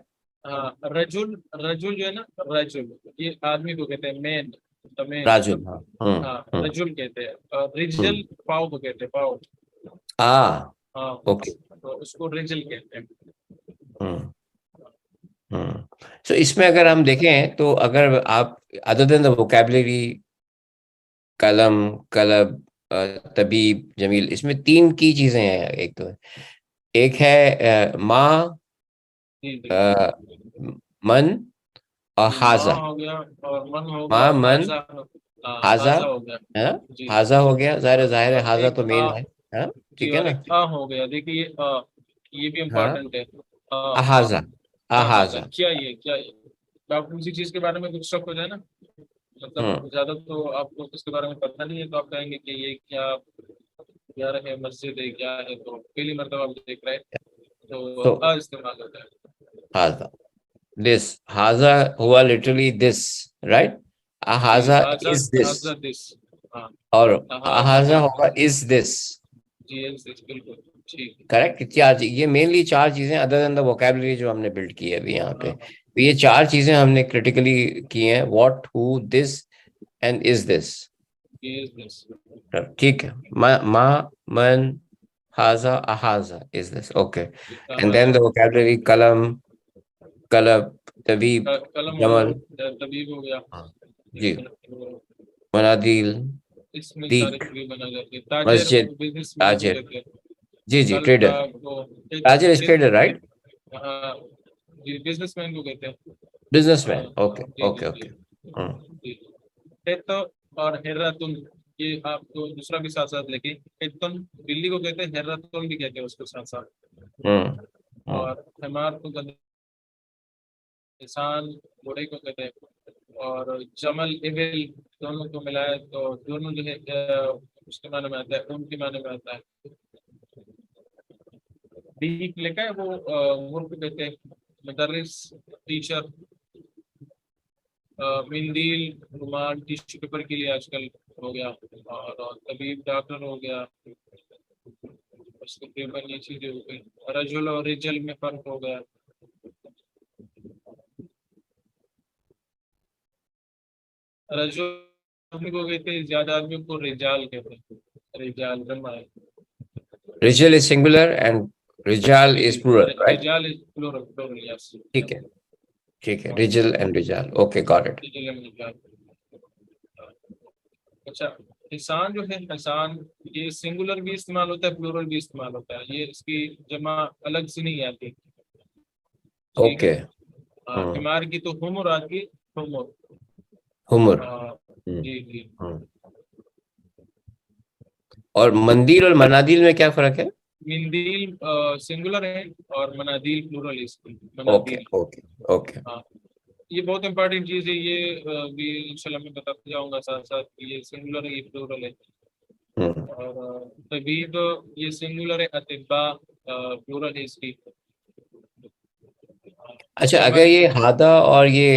ہاں رجل، رجل جو ہے نا، رجل یہ آدمی کو کہتے ہیں، مین. راجل. ہاں رجل کہتے ہیں. اور رجل پاؤ کو کہتے ہیں، پاؤ. ہاں اوکے. تو اس کو رجل کہتے ہیں. سو اس میں اگر ہم دیکھیں تو اگر آپ ادر دین دا ووکیبلری، قلم، قلب، طبیب، جمیل، اس میں 3 کی چیزیں ہیں. ایک تو ایک ہے ماں، من اور حاضہ. ہو گیا اور من ہو گیا ماں، اور من، حاضہ. ہو گیا. حاضہ ہو گیا، ظاہر ہے حاضہ ایک تو مین ہے. ٹھیک ہے اور نا. ایک ہو گیا. دیکھیے یہ بھی ہاں امپورٹنٹ ہے. احاظہ. احاظہ. کیا یہ آپ کو کسی چیز کے بارے میں کچھ شک ہو جائے نا، مطلب زیادہ تو آپ کو اس کے بارے میں پتہ نہیں ہے، تو آپ کہیں گے کہ یہ کیا ہے، مسجد ہے کیا ہے، تو پہلی مرتبہ آپ دیکھ رہے ہیں تو استعمال ہوتا ہے. حاضہ. this حاضہ ہوا literally this right. احاظہ is this اور احاظہ ہوگا is this. بالکل ٹھیک. کریکٹ. یہ مینلی 4 چیزیں ادر دین دا ووکیبلری جو ہم نے بلڈ کی ہے ابھی یہاں پہ. یہ 4 چیزیں ہم نے کریٹیکلی کی ہیں، what, who, this and is دس. ٹھیک ہے. ماں، من، حاضہ، احاظہ، is this. Okay. And then the vocabulary قلم، قلب، طبیب، جمل، طبیب ہو گیا. جی، منادیل، اس میں دیک، تاجر، مسجد، بزنس مین کو تاجر. کہتے ہیں. جی جی ٹریڈر. تاجر از ٹریڈر رائٹ. جی بزنس مین کو کہتے ہیں. Business man. Okay okay okay. اور ہراتن یہ آپ کو دوسرا بھی ساتھ ساتھ لکھیں. ہراتن بلی کو کہتے ہیں، ہراتن بھی کہتے ہیں اس کو ساتھ ساتھ. اور حمار کو کہتے ہیں، انسان گھوڑے کو کہتے ہیں. اور جمل، ایبل دونوں کو ملایا تو دونوں جو ہے اس کے معنی میں آتا ہے، ان کے معنی میں آتا ہے. ڈیک لکھا ہے وہ مرغ کو کہتے ہیں. مدرس، ٹیچر. مندیل، رومال ٹیشو پیپر کے لیے آج کل ہو گیا. اور طبیب، ڈاکٹر ہو گیا. اس کے پیپر یہ چیزیں ہو گئی. رجل اور رجل میں فرق ہو گیا. رجل آدمی کو کہتے ہیں، زیادہ آدمیوں کو رجال کہتے ہیں. رجال جمع ہے. رجال is singular and رجال is plural right. رجال is plural yes. ٹھیک ہے ٹھیک ہے. رجال and رجال. Okay got it. اچھا حسان جو ہے، حسان یہ سنگولر بھی استعمال ہوتا ہے، پلورل بھی استعمال ہوتا ہے. یہ اس کی جمع الگ سے نہیں آتی. اوکے. حمار کی تو حمر آتی، حمر. حمر. جی جی. اور مندیل اور منادیل میں کیا فرق ہے؟ مندیل سنگولر ہے اور منادیل پلورل ہے. Okay okay okay. یہ بہت امپورٹنٹ چیز ہے، یہ بھی انشاءاللہ میں بتاتا جاؤں گا ساتھ ساتھ. یہ سنگولر ہے، یہ پلورل ہے. اور طبیب یہ سنگولر ہے، اطباء پلورل ہے اس کی. اچھا اگر یہ ہادہ اور یہ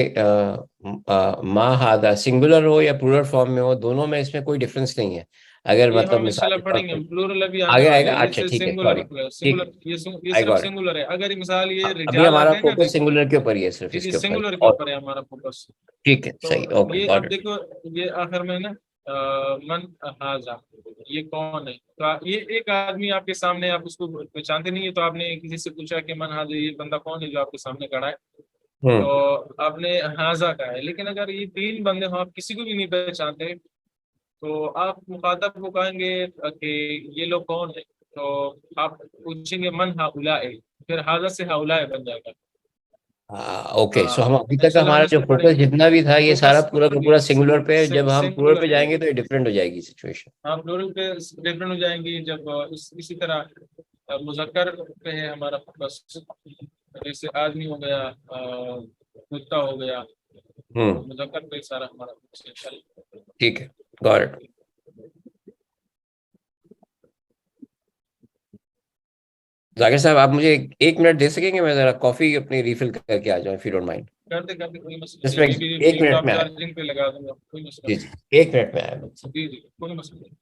ما ہادہ سنگولر ہو یا پلورل فارم میں ہو، دونوں میں اس میں کوئی ڈفرنس نہیں ہے اگر یہ مطلب ہم مثال انشاءاللہ پڑھیں گے. پلورل ابھی آنے آگے آئے والا گا. ہے. اچھا یہ ٹھیک ہے. سنگولر، ٹھیک یہ صرف سنگولر ہے. اگر مثال یہ ابھی رجال ہمارا آتے ہیں نا، فوکس سنگولر کے اوپر ہی ہے، صرف اس کے اوپر. سنگولر کے اوپر ہے ہمارا فوکس. ٹھیک ہے صحیح. تو اوکے یہ گاٹ اب اٹ. دیکھو یہ آخر میں نا من حاضہ یہ کون ہے. تو یہ ایک آدمی آپ کے سامنے، آپ اس کو پہچانتے نہیں ہے، تو آپ نے کسی سے پوچھا کہ من حاضہ یہ بندہ کون ہے جو آپ کے سامنے کھڑا ہے، تو آپ نے حاضہ کہا ہے. لیکن اگر یہ 3 بندے ہوں، آپ کسی کو بھی نہیں پہچانتے، تو آپ مخاطب کو کہیں گے کہ یہ لوگ کون ہیں، تو آپ پوچھیں گے من ہؤلاء، پھر حاضر سے ہؤلاء بن جائے گا. اوکے، سو ہم ابھی تک ایکچولی ہم ہمارا اس جو کو پڑھیں فوکس گے جتنا بھی تھا یہ سارا فوکس پورا کا پورا سنگولر پہ ہے. جب ہم پلورل پہ سنگولر جائیں گے تو یہ ڈفرینٹ ہو جائے گی سچویشن. ہم پلورل پہ ڈفرینٹ ہو جائیں گی. جب اسی طرح مذکر پہ ہے ہمارا فوکس، جیسے آدمی ہو گیا، کتا ہو گیا، تو مذکر پہ سارا ہمارا فوکس ہے. ٹھیک ہے، گاٹ اٹ. ذاکر صاحب آپ مجھے ایک منٹ دے سکیں گے؟ میں ذرا کافی اپنی ریفل کر کے آ جاؤں اف یو ڈونٹ مائنڈ. کرتے کرتے کوئی مسئلہ جس نہیں، میں ابھی بھی ایک لیپ منٹ ٹاپ میں آیا. چارجنگ پہ لگا دوں گا، کوئی مسئلہ جی نہیں. جی، ایک منٹ میں آیا. جی جی کوئی مسئلہ نہیں.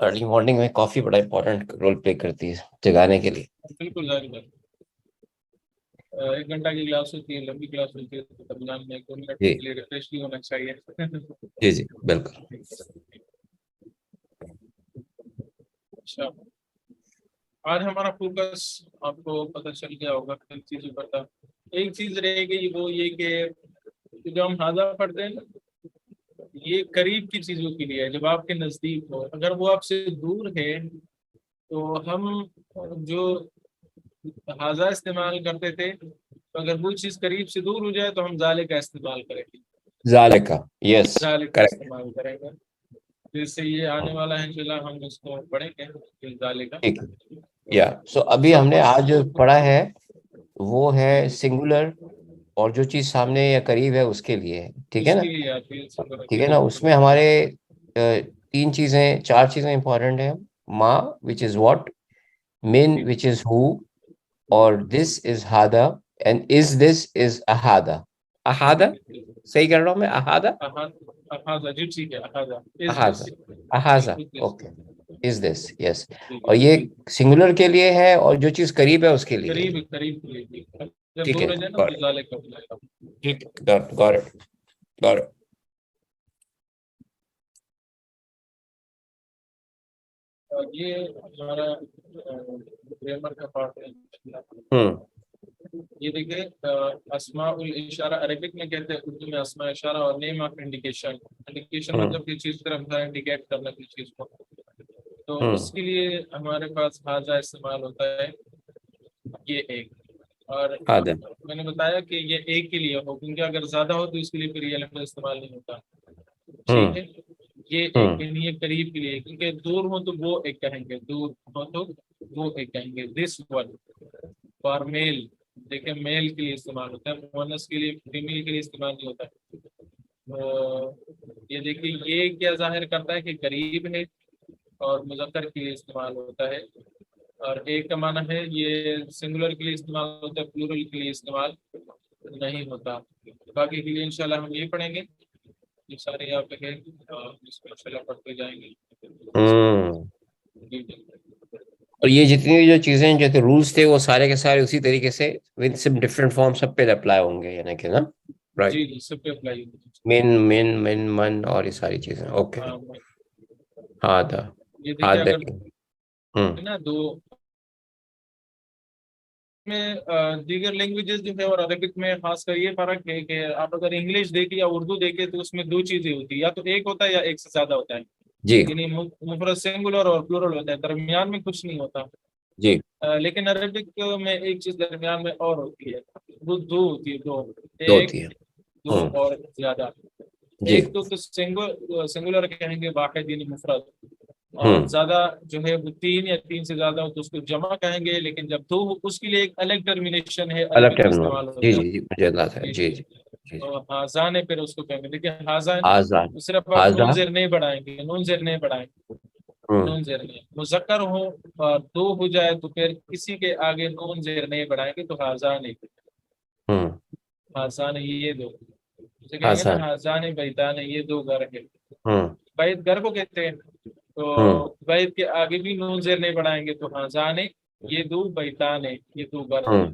ارلی مارننگ میں کافی بڑا امپورٹنٹ رول پلے کرتی ہے جگانے کے لیے. بالکل ظاہر بات. 1 گھنٹہ کی کلاس ہوتی ہے، لمبی کلاس ہوتی ہے، تو تب جان میں 2 منٹ جی کے لیے ریفریش بھی ہونا چاہیے. جی جی بالکل. اچھا، آج ہمارا فوکس آپ کو پتہ چل گیا ہوگا کئی چیزوں پر تھا. ایک چیز رہے گی وہ یہ کہ جو ہم حاضہ پڑھتے ہیں نا، یہ قریب کی چیزوں کے لیے ہے، جب آپ کے نزدیک ہو. اگر وہ آپ سے دور ہے تو ہم جو حاضہ استعمال کرتے تھے، تو اگر وہ چیز قریب سے دور ہو جائے تو ہم ذالک کا استعمال کریں گے. ذالکا، یس ذالک کا کریکٹ. استعمال کریں گے. جس سے یہ آنے والا ہے انشاءاللہ ہم اس کو پڑھیں گے ذالک کا. ٹھیک ہے. یا سو ابھی ہم نے آج جو پڑھا ہے وہ ہے سنگولر، اور جو چیز سامنے یا قریب ہے اس کے لیے ہے. ٹھیک ہے اس نا؟ کے لیے آتی ہے. ٹھیک ہے نا. اس میں ہمارے 4 چیزیں امپورٹنٹ ہیں. ما وچ از واٹ، من وچ از ہو، اور دس از ہادا، اینڈ از دس از احادا. احادا صحیح کر رہا ہوں میں؟ احادا، احاظہ. جی ٹھیک ہے، احاظہ از احاظہ، دس. احاظہ. اوکے، از دس، یس. اور یہ سنگولر کے لیے ہے، اور جو چیز قریب ہے اس کے لیے ہے. قریب قریب کے لیے. جب ٹھیک ہے، دور ہے نا تو ذالک کا بلائے گا. ٹھیک، گاٹ اٹ، گاٹ اٹ. یہ ہمارا گرامر کا پارٹ ہے. یہ دیکھیں، اسماء الاشارہ عربک میں کہتے ہیں، اردو میں اسماء اشارہ اور نیم آف انڈیکیشن. انڈیکیشن مطلب کہ چیز طرف انڈیکیٹ کرنا کی چیز کو. تو اس کے لیے ہمارے پاس حاضہ استعمال ہوتا ہے. یہ ایک، اور میں نے بتایا کہ یہ ایک کے لیے ہو، کیونکہ اگر زیادہ ہو تو اس کے لیے پھر یہ لفظ استعمال نہیں ہوتا. ٹھیک ہے. یہ ایک کے لیے قریب کے لیے، کیونکہ دور ہو تو وہ ایک کہیں گے، دور ہو تو وہ ایک کہیں گے. دس ون فار میل، دیکھیں میل کے لیے استعمال ہوتا ہے، مؤنث کے لیے فیمیل کے لیے استعمال نہیں ہوتا ہے۔ تو یہ دیکھیے یہ کیا ظاہر کرتا ہے کہ قریب ہے، اور مذکر کے لیے استعمال ہوتا ہے، اور ایک کا معنی ہے یہ سنگولر کے لیے استعمال ہوتا ہے، پلورل کے لیے استعمال نہیں ہوتا۔ باقی کے لیے انشاءاللہ ہم یہ پڑھیں گے، یہ سارے یہاں پہ ہیں اور اس کو انشاءاللہ پڑھتے جائیں گے۔ جی جی اور یہ جتنی بھی جو چیزیں جو رولس تھے وہ سارے کے سارے اسی طریقے سے ود سم ڈفرینٹ فارم سب پہ اپلائی ہوں گے، یعنی کہ نا رائٹ، جی جی سب پہ اپلائی ہوتی مین من اور یہ ساری چیزیں، اوکے۔ ہاں ہاں تھا، یہ ہاں دیکھیے اگر ہوں نا دو میں دیگر لینگویجز جو ہے اور عربک میں خاص کر یہ فرق ہے کہ آپ اگر انگلش دیکھیں یا اردو دیکھیں تو اس میں دو چیزیں ہوتی ہیں، یا تو ایک ہوتا ہے یا ایک سے زیادہ ہوتا ہے، جی یعنی مفرد سنگولر اور پلورل ہوتا ہے، درمیان میں کچھ نہیں ہوتا۔ جی لیکن عربک میں ایک چیز درمیان میں اور ہوتی ہے، وہ دو ہوتی ہے، دو، دو ایک ہوتی ہے، دو اور زیادہ۔ جی ایک تو سنگولر کہیں گے واحد یعنی مفرد، اور ہوں زیادہ جو ہے وہ تین یا تین سے زیادہ ہو تو اس کو جمع کہیں گے، لیکن جب دو ہو اس کے لیے ایک الگ ٹرمینیشن ہے، الگ عربک میں استعمال ٹرمینالوجی، جی ہوتا جی جی مجھے یاد ہے، ہے۔ جی جی جی جی اور ہاضان پھر اس کو کہیں گے، دیکھیے ہاضان آزاد، صرف آپ آزا نون زیر نہیں بڑھائیں گے، نون زیر نہیں بڑھائیں گے، ہوں نون زیر نہیں، مذکر ہو اور دو ہو جائے تو پھر کسی کے آگے نون زیر نہیں بڑھائیں گے تو ہاضان ہی، ہوں ہاضان یہ دو، اسے کہیں گے نا آسان، ہاضان بیتان یہ دو گھر ہے، ہوں بیت گھر کو کہتے ہیں، تو ہوں بیت کے آگے بھی نون زیر نہیں بڑھائیں گے تو ہاضان یہ دو بیتان یہ دو گھر ہے، ہوں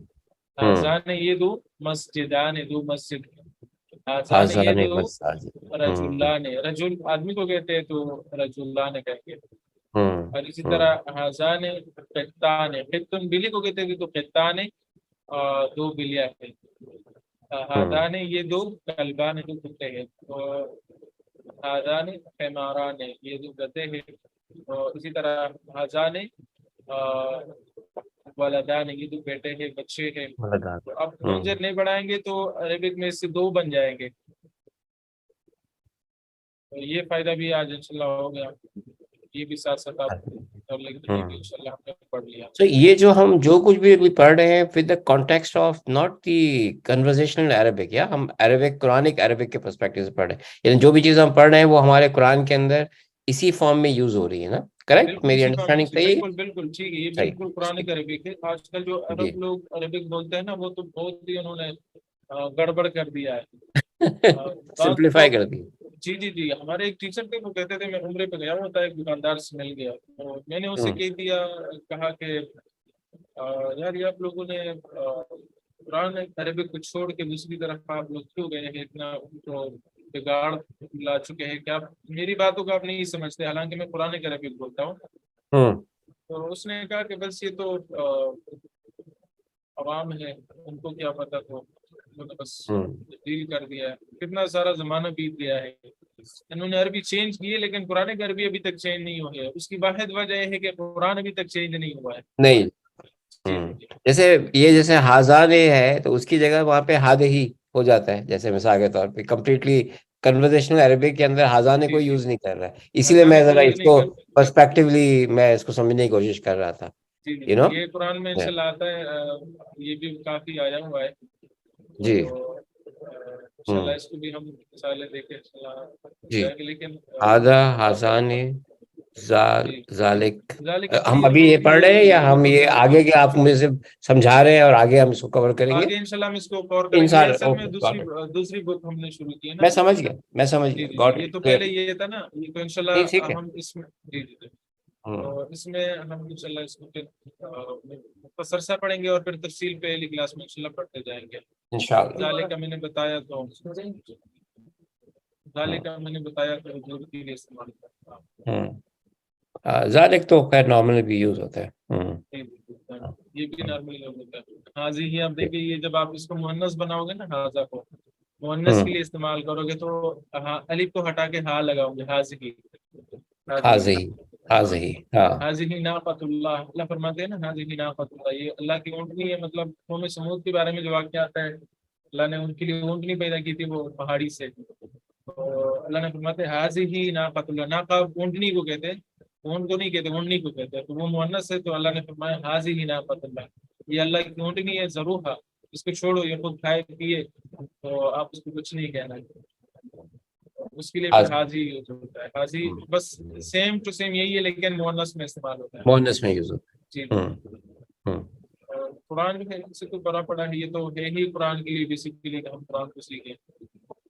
ہوں ہاضان یہ دو مسجدان دو مسجد، ہاضان یہ آزان دو مساجد، ہوں رجلان، رجل آدمی کو کہتے ہیں تو رجلان کہیں گے، ہوں اور اسی ہوں طرح ہاضان قطان، قطن بلی کو کہتے ہیں تو قطان اور دو بلیاں ہیں، ہوں ہاضان یہ دو کلبان جو کتے ہیں، تو ہاضان حماران یہ دو گدے ہیں، اور اسی طرح ہاضان ولدان یہ دو بیٹے ہیں، بچے ہیں۔ لگا، تو اب نون زیر نہیں بڑھائیں گے تو عربک میں اس سے دو بن جائیں گے، تو یہ فائدہ بھی آج انشاءاللہ ہو گیا، یہ بھی ساتھ ساتھ آپ کر لیں گے، یہ بھی انشاءاللہ ہم نے پڑھ لیا۔ تو یہ جو ہم جو کچھ بھی ابھی پڑھ رہے ہیں with the context of not the conversational Arabic, یا ہم عربک قرآنک عربک کے پرسپیکٹو سے پڑھ رہے ہیں، یعنی جو بھی چیز ہم پڑھ رہے ہیں وہ ہمارے قرآن کے اندر اسی فارم میں یوز ہو رہی ہے نا، کریکٹ؟ بالکل میری اسی فارم میں انڈرسٹینڈنگ سے، صحیح ہے؟ بالکل بالکل ٹھیک ہے، یہ بالکل قرآن صحیح، کا عربک ہے۔ آج کل جو جی عرب لوگ عربک بولتے ہیں نا وہ تو بہت ہی انہوں نے گڑبڑ کر دیا ہے، بات تو سمپلیفائی کر دی، جی جی جی، ہمارے ایک ٹیچر تھے وہ کہتے تھے، میں عمرے پہ گیا ہوتا ہے، ایک دکاندار سے مل گیا تو میں نے اسے کہہ دیا، کہا کہ یار یہ آپ لوگوں نے قرآن عربک کو چھوڑ کے دوسری طرف آپ لوگ کیوں گئے ہیں، اتنا تو بگاڑ لا چکے ہیں کہ آپ میری باتوں کو آپ نہیں سمجھتے، حالانکہ میں قرآن عربک بولتا ہوں۔ تو اس نے کہا کہ بس یہ تو عوام ہے، ان کو کیا پتا، تو انہوں نے بس ڈیل کر دیا ہے، کتنا سارا زمانہ بیت گیا ہے، انہوں نے عربی چینج کی ہے لیکن قرآن کی عربی ابھی تک چینج نہیں ہوئی ہے، اس کی واحد وجہ یہ ہے کہ قرآن ابھی تک چینج نہیں ہوا ہے۔ نہیں، جی جی جی جیسے یہ جیسے ہاضان ہے تو اس کی جگہ وہاں پہ ہاد ہی ہو جاتا ہے، جیسے مثال کے طور پہ کمپلیٹلی کنورزیشنل عربک کے اندر ہاضانے جی کوئی جی یوز نہیں کر رہا ہے، اسی لیے میں آسانی کو ذرا یوز اس نہیں کو کرتے۔ پرسپیکٹولی میں اس کو سمجھنے کی کوشش کر رہا تھا، جی جی یو نو، یہ قرآن میں انشاءاللہ آتا ہے، یہ بھی کافی آیا ہوا ہے، جی تو انشاءاللہ اس کو بھی ہم مثالیں دے کے انشاءاللہ جی، جائیں گے، لیکن ہادا ہاضان جی ذالک، ذالک کے ہم لیے ابھی تو یہ پڑھ رہے ہیں یا ہم یہ یہ آگے کے آپ مجھے سے سمجھا رہے ہیں اور آگے ہم اس کو کور کریں گے؟ آگے انشاءاللہ ہم اس کو کور کریں گے، یہ انسان، اصل میں اوکے گاٹ اٹ، دوسری بک ہم نے شروع کی ہے نا۔ میں سمجھ گیا، میں سمجھ جی گیا، جی جی گاٹ یہ اٹ، تو کلیئر، پہلے یہ تھا نا، یہ تو نہیں ٹھیک انشاءاللہ ہے، ہم اس میں جی جی جی تو اس میں ہم انشاءاللہ اس کو پھر مختصر سا پڑھیں گے اور پھر تفصیل پہ اگلی کلاس میں انشاءاللہ پڑھتے جائیں گے۔ انشاءاللہ، ذالک میں نے بتایا تو ذالک میں نے بتایا تو حضور کے لیے استعمال کرتا ذالک تو خیر نارمل بھی یوز ہوتا ہے، یہ بھی نارمل لوگ ہوتا ہے۔ حاضی ہی آپ دیکھیے، یہ جب آپ اس کو مؤنث بناؤ گے نا، حاضہ کو مؤنث کے لیے استعمال کرو گے تو الف کو ہٹا کے ہا لگاؤ گے، حاضی حاضی، ہاں حاضی، ہاں، حاضی ناقۃ اللہ، اللہ فرماتے ہیں نا حاضی ناقۃ اللہ، یہ اللہ کی اونٹنی ہے، مطلب قوم سمود کے بارے میں جو واقعہ آتا ہے، اللہ نے ان کے لیے اونٹنی پیدا کی تھی وہ پہاڑی سے، تو اللہ نے فرماتے ہیں حاضی ناقۃ اللہ، ناقہ اونٹنی کو کہتے ہیں، اونٹ کو نہیں کہتے، اونٹنی کو کہتے ہیں، تو وہ مؤنث ہے، تو اللہ نے فرمایا حاضی ناقۃ اللہ، یہ اللہ کی اونٹنی ہے، ضرور اس کو چھوڑو یہ خود کھائے پیے تو آپ اس کو کچھ نہیں کہنا. اس کے لیے پھر حاضی یوز ہوتا ہے. حاضی بس سیم ٹو سیم یہی ہے لیکن مؤنث میں استعمال ہوتا ہے. مؤنث میں یوز ہوتا جی. ہے. قرآن سے تو بڑا پڑا ہے, یہ تو ہے ہی قرآن کے لیے بیسیکلی ہم قرآن کو سیکھیں.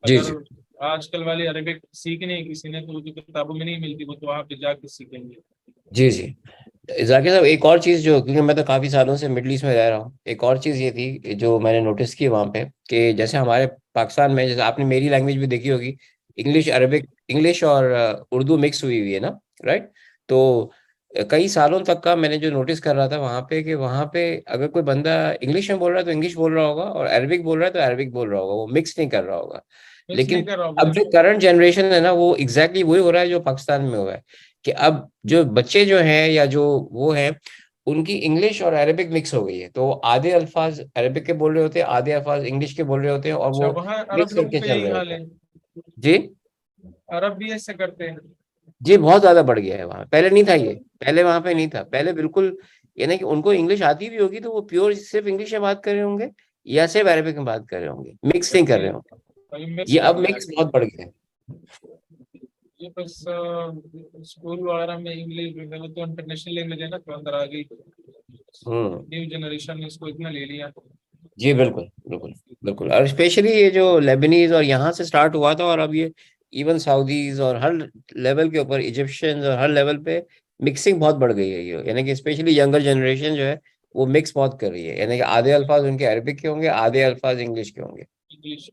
جی اگر جی آج کل والی عربک سیکھنے کسی نے تو جو کتابوں میں نہیں ملتی وہ تو آپ جا کے سیکھیں گے. جی جی. ذاکر صاحب ایک اور چیز جو, کیونکہ میں تو کافی سالوں سے مڈل ایسٹ میں رہ رہا ہوں, ایک اور چیز یہ تھی جو میں نے نوٹس کی وہاں پہ, کہ جیسے ہمارے پاکستان میں, جیسے آپ نے میری لینگویج بھی دیکھی ہوگی, انگلش عربک, انگلش اور اردو مکس ہوئی ہوئی ہے نا, رائٹ. تو کئی سالوں تک کا میں نے جو نوٹس کر رہا تھا وہاں پہ, کہ وہاں پہ اگر کوئی بندہ انگلش میں بول رہا ہے تو انگلش بول رہا ہوگا, اور عربک بول رہا ہے تو عربک بول رہا ہوگا, وہ مکس نہیں کر رہا ہوگا. مکس لیکن نہیں کر رہا ہوں. اب جو کرنٹ جنریشن ہے نا, وہ ایگزیکٹلی وہی ہو رہا ہے جو پاکستان میں ہوا ہے, کہ اب جو بچے جو ہیں یا جو وہ ہیں, ان کی انگلش اور عربک مکس ہو گئی ہے. تو آدھے الفاظ عربک کے بول رہے ہوتے ہیں, آدھے الفاظ انگلش کے بول رہے ہوتے ہیں, اور اچھا, وہ وہاں مکس عرب کر لوگوں کے کا چل یہی رہے حال ہوتے ہے. ہیں. جی عرب بھی ایسے کرتے ہیں. جی, بہت زیادہ بڑھ گیا ہے وہاں. پہلے نہیں تھا یہ, پہلے وہاں پہ نہیں تھا. پہلے بالکل یعنی کہ ان کو انگلش آتی بھی ہوگی تو وہ پیور صرف انگلش میں بات کر رہے ہوں گے, یا صرف عربک میں بات کر رہے ہوں گے, مکس نہیں کر رہے ہوں گے. مکس یہ کر اب رہے مکس ہیں. بہت بڑھ گیا ہے. یہ بس اسکول وغیرہ میں انگلش تو انٹرنیشنل لینگویج ہے نا, تو اندر آ گئی. نیو جنریشن نے اس کو اتنا لے لیا. جی بالکل بالکل بالکل. اور اسپیشلی یہ جو لیبنیز اور یہاں سے سٹارٹ ہوا تھا, اور اب یہ ایون سعودیز اور ہر لیول کے اوپر, ایجپشنز اور ہر لیول پہ مکسنگ بہت بڑھ گئی ہے یہ. یعنی کہ اسپیشلی ینگر جنریشن جو ہے وہ مکس بہت کر رہی ہے. یعنی کہ آدھے الفاظ ان کے عربک کے ہوں گے, آدھے الفاظ انگلش کے ہوں گے. انگلش.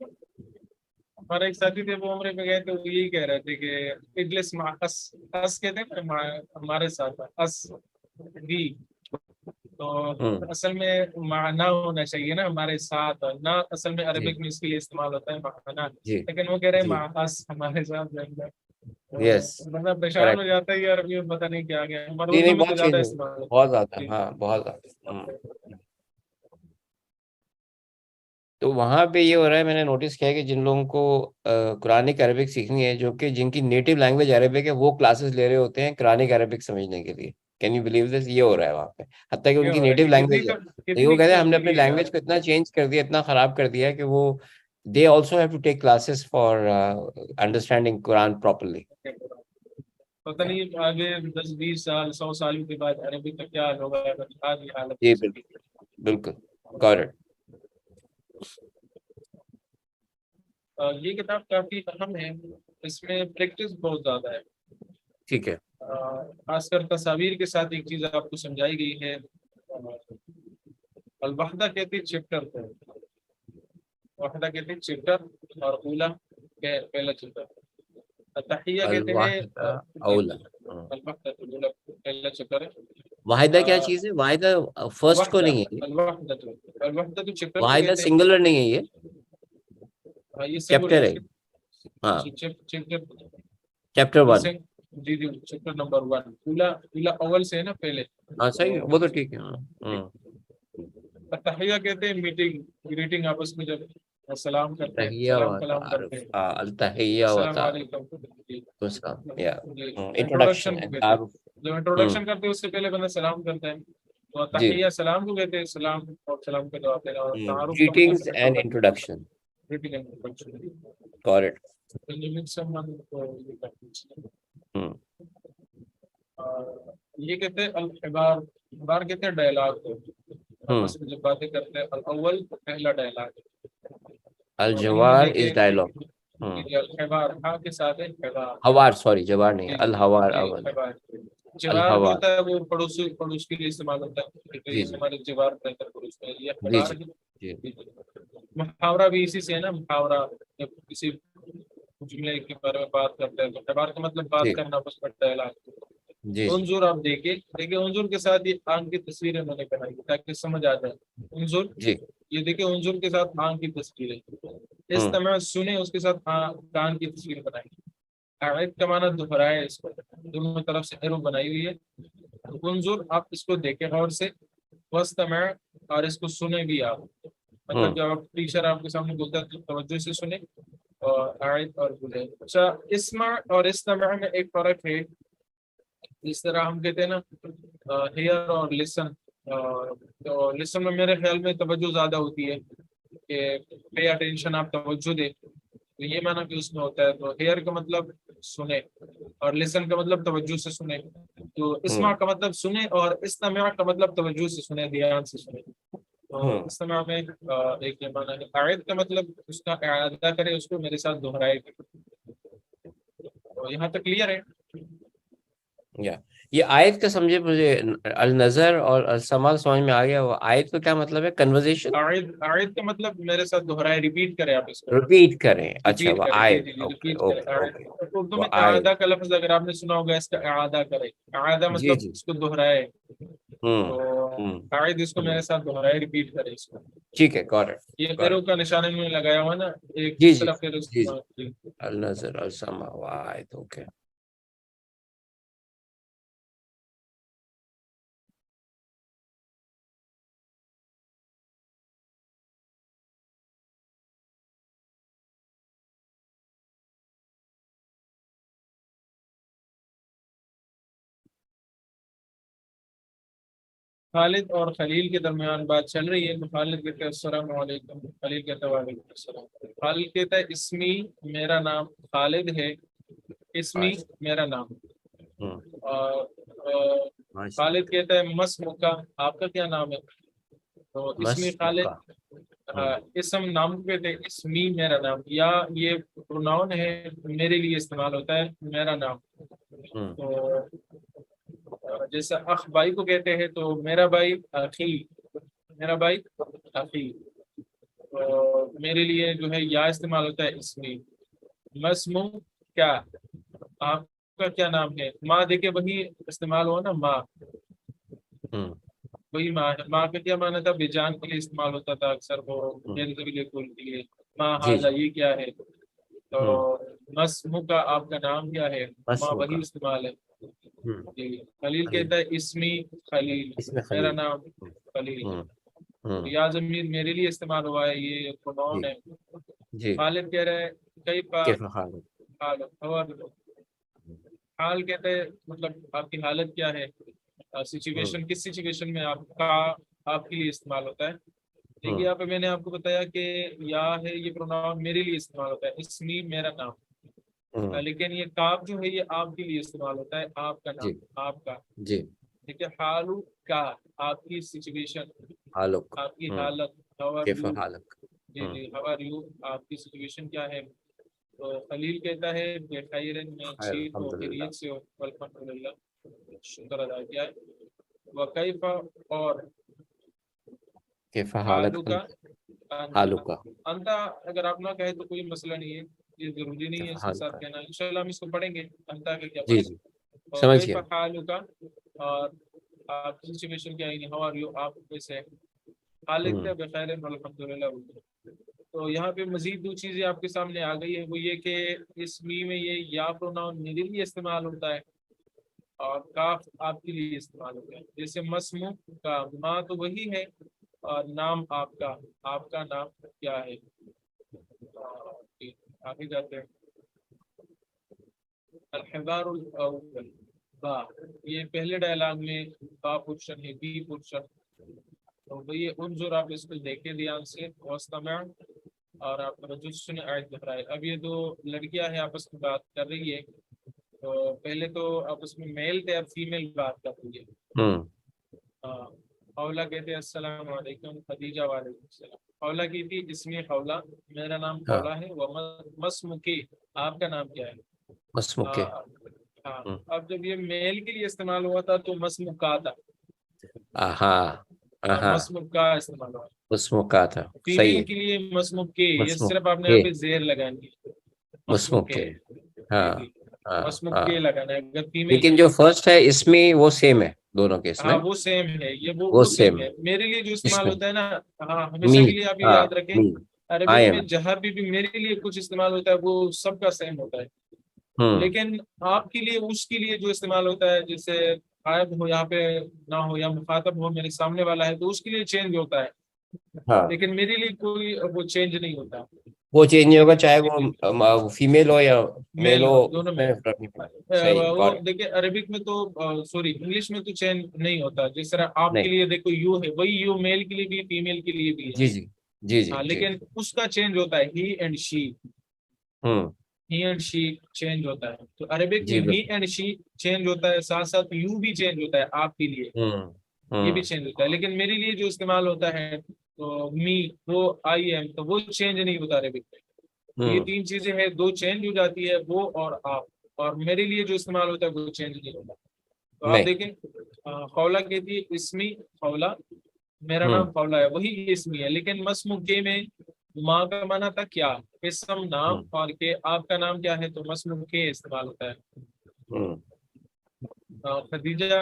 ہمارے ایک ساتھی تھے وہ عمرے پہ گئے تھے, وہ یہی کہہ رہے تھے کہ اجلس مع اس کہتے ہیں ہمارے ساتھ اس بھی, تو اصل میں معنی ہونا چاہیے نا ہمارے ساتھ نا. اصل میں جی عربک میں اس کے لیے استعمال ہوتا ہے معنی, جی لیکن وہ کہہ رہے ہیں جی. معاص ہمارے ساتھ جائیں. یس بندہ پریشان ہو کریکٹ. جاتا ہے یار, عربی میں پتہ نہیں کیا گیا. ہمارے نہیں اردو نہیں, میں تو بہت زیادہ چینج ہو, استعمال ہوتا بہت زیادہ, ہے. ہاں بہت زیادہ. تو وہاں پہ یہ ہو رہا ہے, میں نے نوٹس کیا کہ جن لوگوں کو قرآنک عربک سیکھنی ہے, جو کہ جن کی نیٹو لینگویج عربک ہے, وہ کلاسز لے رہے ہوتے ہیں قرآنک عربک سمجھنے کے لیے. کین یو بلیو دس, یہ ہو رہا ہے وہاں پہ. حتیٰ کہ ان کیا کی ہو رہا نیٹو ہے کہ لینگویج ہے, تو وہ کتنی کہتے ہیں ہم نے اپنی تبدیلی ہے یار. لینگویج کو اتنا چینج کر دیا, اتنا خراب کر دیا, کہ وہ they also have to take classes for understanding Quran properly. پتہ نہیں آگے 10-20 سال 100 سال کے بعد عربی کا کیا حال ہوگا. آج یہ حالت جی ہو سکتی بالکل بالکل. کریکٹ. یہ کتاب کافی اہم ہے, اس میں پریکٹس بہت زیادہ ہے. ٹھیک ہے. خاص کر تصاویر کے ساتھ ایک چیز آپ کو سمجھائی گئی ہے. الوحدہ کہتے ہیں چیپٹر کو, وحدہ کہتے ہیں چیپٹر, اور اولا پہلا چیپٹر. تحیہ کہتے ہیں الواحدہ اولا. الوحدہ پہلا چیپٹر ہے. واحدہ کیا چیز ہے؟ واحدہ فرسٹ کو وحدہ نہیں ہے یہ. الوحدہ تو چیپٹر کو واحدہ کہتے ہیں. سنگولر نہیں ہے یہ, یہ چیپٹر سنگولر ہے. ہاں, چیپٹر. چیپٹر 1. جی جی, چیپٹر نمبر 1. اولا اول سے ہے نا پہلے. ہاں صحیح ہے, وہ تو ٹھیک ہے. تحیہ کہتے ہیں میٹنگ, گریٹنگ, آپس میں جب سلام کرتے ہیں, تحیہ سلام و کلام کرتے تعارف, ہیں. التحیہ و السلام تعارف, علیکم. یا انٹروڈکشن انٹروڈکشن کو اینڈ کہتے ہیں. تعارف. جب انٹروڈکشن کرتے ہیں اس سے پہلے بندہ سلام کرتا ہے, تو جی, تحیہ سلام کو کہتے ہیں, سلام اور سلام کا جواب دینا. اور تعارف کا گریٹنگز مطلب and introduction. greeting and introduction. Correct. When you meet someone, یہ کہتے ہیں الحوار. حوار کہتے ہیں ڈائلاگ کو, آپس میں جب باتیں کرتے ہیں. الاول پہلا ڈائلاگ. الجوار از ڈائلاگ. الحوار ہاں کے ساتھ ہے حوار. حوار, سوری جوار نہیں, الحوار جی اول. حوار. جوار جو الحوار. ہوتا ہے وہ پڑوس کے لیے استعمال ہوتا ہے, جی جی ہمارے جوار بہتر پڑوس میں. یہ جی حوار جی جی. محاورہ بھی اسی سے ہے نا. محاورہ جب کسی جملے کے بارے میں بات کرتے ہیں تو حوار کا مطلب بات جی کرنا, اس پر ڈائلاگ. جی جی انظر, آپ دیکھیے انظر کے ساتھ یہ آنکھ کی تصویریں میں نے بنائی تاکہ سمجھ آ جائے. انظر, جی. یہ دیکھیں انظر کے ساتھ آنکھ کی تصویر ہے. استماع سنیں, اس کے ساتھ کان کی تصویر بنائی. اعد کا معنی دہرائے, اس کو دونوں طرف سے ایرو بنائی ہوئی ہے. انظر, آپ اس کو دیکھیں غور سے. واستمع, اور اس کو سنیں بھی آپ. مطلب جب آپ ٹیچر آپ کے سامنے بولتا ہے تو توجہ سے سنیں, اور اعد اور بولیں. اچھا, اسمع اور استمع میں ایک فرق ہے. اس طرح ہم کہتے ہیں نا ہیئر اور لسن, تو لسن میں میرے خیال میں توجہ زیادہ ہوتی ہے کہ پے اٹینشن، آپ توجہ دیں، تو یہ معنی بھی اس میں ہوتا ہے. تو ہیئر کا مطلب سنے، اور لسن کا مطلب توجہ سے سنے. تو اسمع کا مطلب سنے، اور استمع کا مطلب توجہ سے سنے، دھیان سے سنے. تو استماع میں ایک یہ معنی ہے. اعد کا مطلب اس کا اعادہ کرے، اس کو میرے ساتھ دہرائے. تو یہاں تک کلیئر ہے. یہ آیت کا سمجھے مجھے النظر اور السماع سمجھ میں آ گیا. وہ آیت کا کیا مطلب ہے؟ کنورزیشن. اعد کا مطلب میرے ساتھ دہرائے، ریپیٹ کریں آپ اس کو. ریپیٹ کریں. اچھا ریپیٹ وہ کریں، جی آیت. جی جی، اوکے ریپیٹ اوکے کریں. اوکے. اردو وہ میں آیت. اعادہ کا لفظ اگر آپ نے سنا ہوگا، اس کا اعادہ کرے. اعادہ جی مطلب جی. اس کو دہرائے. ہوں تو اعد اس کو میرے ساتھ دہرائے، ریپیٹ کرے اس کو. ٹھیک ہے. Got it. یہ پیروں کا نشانہ میں لگایا ہوا نا، ایک جی اس جی طرف پھر اس جی جی. النظر السماع و آیت. اوکے. خالد اور خلیل کے درمیان بات چل رہی ہے. تو خالد کہتے ہیں السلام علیکم، خلیل کہتا ہے وعلیکم السلام. خالد کہتا ہے اسمی، میرا نام خالد ہے. اسمی میرا نام. اور خالد کہتا ہے مسمو کا، آپ کا کیا نام ہے؟ تو اسمی خالد، اسم نام کو کہتے ہیں، اسمی میرا نام، یا یہ پروناؤن ہے، میرے لیے استعمال ہوتا ہے میرا نام. تو جیسے اخ بھائی کو کہتے ہیں، تو میرا بھائی اخی، میرا بھائی اخی. میرے لیے جو ہے یا استعمال ہوتا ہے اسمی. مسمو کیا، آپ کا کیا نام ہے؟ ماں دیکھے وہی استعمال ہوا نا، ماں، وہی ماں ہے. ماں کا کیا معنی تھا؟ بیجان کے لیے استعمال ہوتا تھا اکثر، وہ کے لیے ماں حاضہ، یہ کیا ہے. تو مسمو کا، آپ کا نام کیا ہے؟ ماں وہی استعمال ہے. خلیل کہتا ہے اسمی خلیل، میرا نام خلیل. یا ضمیر میرے لیے استعمال ہوا ہے، یہ پروناؤن ہے. خالد کہہ رہا ہے کیف حال کہتے ہیں مطلب آپ کی حالت کیا ہے، سچویشن، کس سچویشن میں آپ کا، آپ کے لیے استعمال ہوتا ہے. دیکھیے یہاں پہ میں نے آپ کو بتایا کہ یا ہے، یہ پروناؤن میرے لیے استعمال ہوتا ہے، اسمی میرا نام. لیکن یہ کاف جو ہے یہ آپ کے لیے استعمال ہوتا ہے، آپ کا نام، آپ کا. ٹھیک ہے. حالو کا، آپ کی سچویشن، آپ کی حالت. جی جی، ہاؤ آر یو، آپ کی سچویشن کیا ہے. تو خلیل کہتا ہے بخیر، میں ٹھیک ہوں، خیریت سے ہوں، الحمدللہ، شکر ادا کیا ہے. وکیف، اور حالو کا، انتا اگر آپ نہ کہیں تو کوئی مسئلہ نہیں ہے، یہ ضروری نہیں ہے اس کے ساتھ کہنا. انشاءاللہ ہم اس کو پڑھیں گے انتا کا کیا پڑھیں گے. اور کیف حالو کا، اور آپ کی سچویشن کیا ہے، ہاؤ آر یو، آپ کیسے. خالد کا بخیر الحمدللہ. تو یہاں پہ مزید دو چیزیں آپ کے سامنے آ گئی ہے. وہ یہ کہ اسمی میں یہ یا پروناؤن میرے لیے استعمال ہوتا ہے، اور کاف آپ کے لیے استعمال ہوتا ہے. جیسے مسمو کا، ماں تو وہی ہے، اور نام آپ کا نام کیا ہے. آگے جاتے ہیں. الحوار الاول، با، یہ پہلے ڈائلاگ میں با پورشن ہے، بی پورشن. تو بھئی انظر، آپ اس کو دیکھیں دھیان سے، واستمع، اور آپ توجہ سے سنیں، آیت دہرائے. اب یہ دو لڑکیاں ہیں آپس میں بات کر رہی ہے. تو پہلے تو آپس میں میل تھے، اب فیمیل بات کر رہی ہے. حولہ کہتے ہیں السلام علیکم، خدیجہ وعلیکم السلام. حولہ کی تھی اسمی حولہ، میرا نام حولہ ہے. مسمکی، آپ کا نام کیا ہے؟ ہاں. اب جب یہ میل کے لیے استعمال ہوا تھا تو مسمکا تھا، مسمکا استعمال ہوا. مسمکا تھا. فیمیل کے لیے مسمکی، یہ صرف آپ نے یہاں پہ زیر لگانی ہے، مسمکے. مسمکے لگانا ہے اگر فیمیل. لیکن جو فرسٹ ہے اس میں وہ سیم ہے دونوں کے، اس میں ہاں وہ سیم ہے، یہ وہ سیم ہے. میرے لیے جو استعمال ہوتا ہے نا، ہاں ہمیشہ کے لیے آپ یہ یاد رکھیں، عربی میں جہاں بھی میرے لیے کچھ استعمال ہوتا ہے وہ سب کا سیم ہوتا ہے. لیکن آپ کے لیے، اس کے لیے جو استعمال ہوتا ہے، جیسے غائب ہو یہاں پہ نہ ہو، یا مخاطب ہو میرے سامنے والا ہے، تو اس کے لیے چینج ہوتا ہے. لیکن میرے لیے کوئی وہ چینج نہیں ہوتا. وہ چینج نہیں ہوگا لیکن چاہے وہ فیمیل ہو یا میل میل ہو، ہو دونوں اس میں میں فرق نہیں پڑتا. صحیح، وہ got it. دیکھیں عربک میں تو سوری انگلش میں تو چینج نہیں ہوتا. جس طرح آپ کے نہیں. لیے دیکھو یو ہے، وہی یو میل کے لیے بھی فیمیل کے لیے بھی ہے. جی جی جی جی ہاں جی. لیکن اس کا چینج ہوتا ہے ہی اینڈ شی. ہوں. ہی اینڈ شی چینج ہوتا ہے. تو عربک میں جی ہی بالکل. اینڈ شی چینج ہوتا ہے، ساتھ ساتھ یو بھی چینج ہوتا ہے آپ کے لیے، ہوں یہ بھی ہوں چینج ہوتا ہے. لیکن میرے لیے جو استعمال ہوتا ہے تو می، وہ آئی ایم، تو وہ چینج نہیں ہوتا عربک میں. تو یہ ہوں. تین چیزیں ہیں، دو چینج ہو جاتی ہے، وہ اور آپ. اور میرے لیے جو استعمال ہوتا ہے وہ چینج نہیں ہوتا. تو آپ نہیں. دیکھیں خولہ کہتی ہے اسمی خولہ، میرا ہوں نام خولہ ہے، وہی اسمی ہے. لیکن مسم کے میں ماں کا معنی تھا کیا، اسم نام، ہوں اور کہ آپ کا نام کیا ہے، تو مسم کے استعمال ہوتا ہے. ہوں. خدیجہ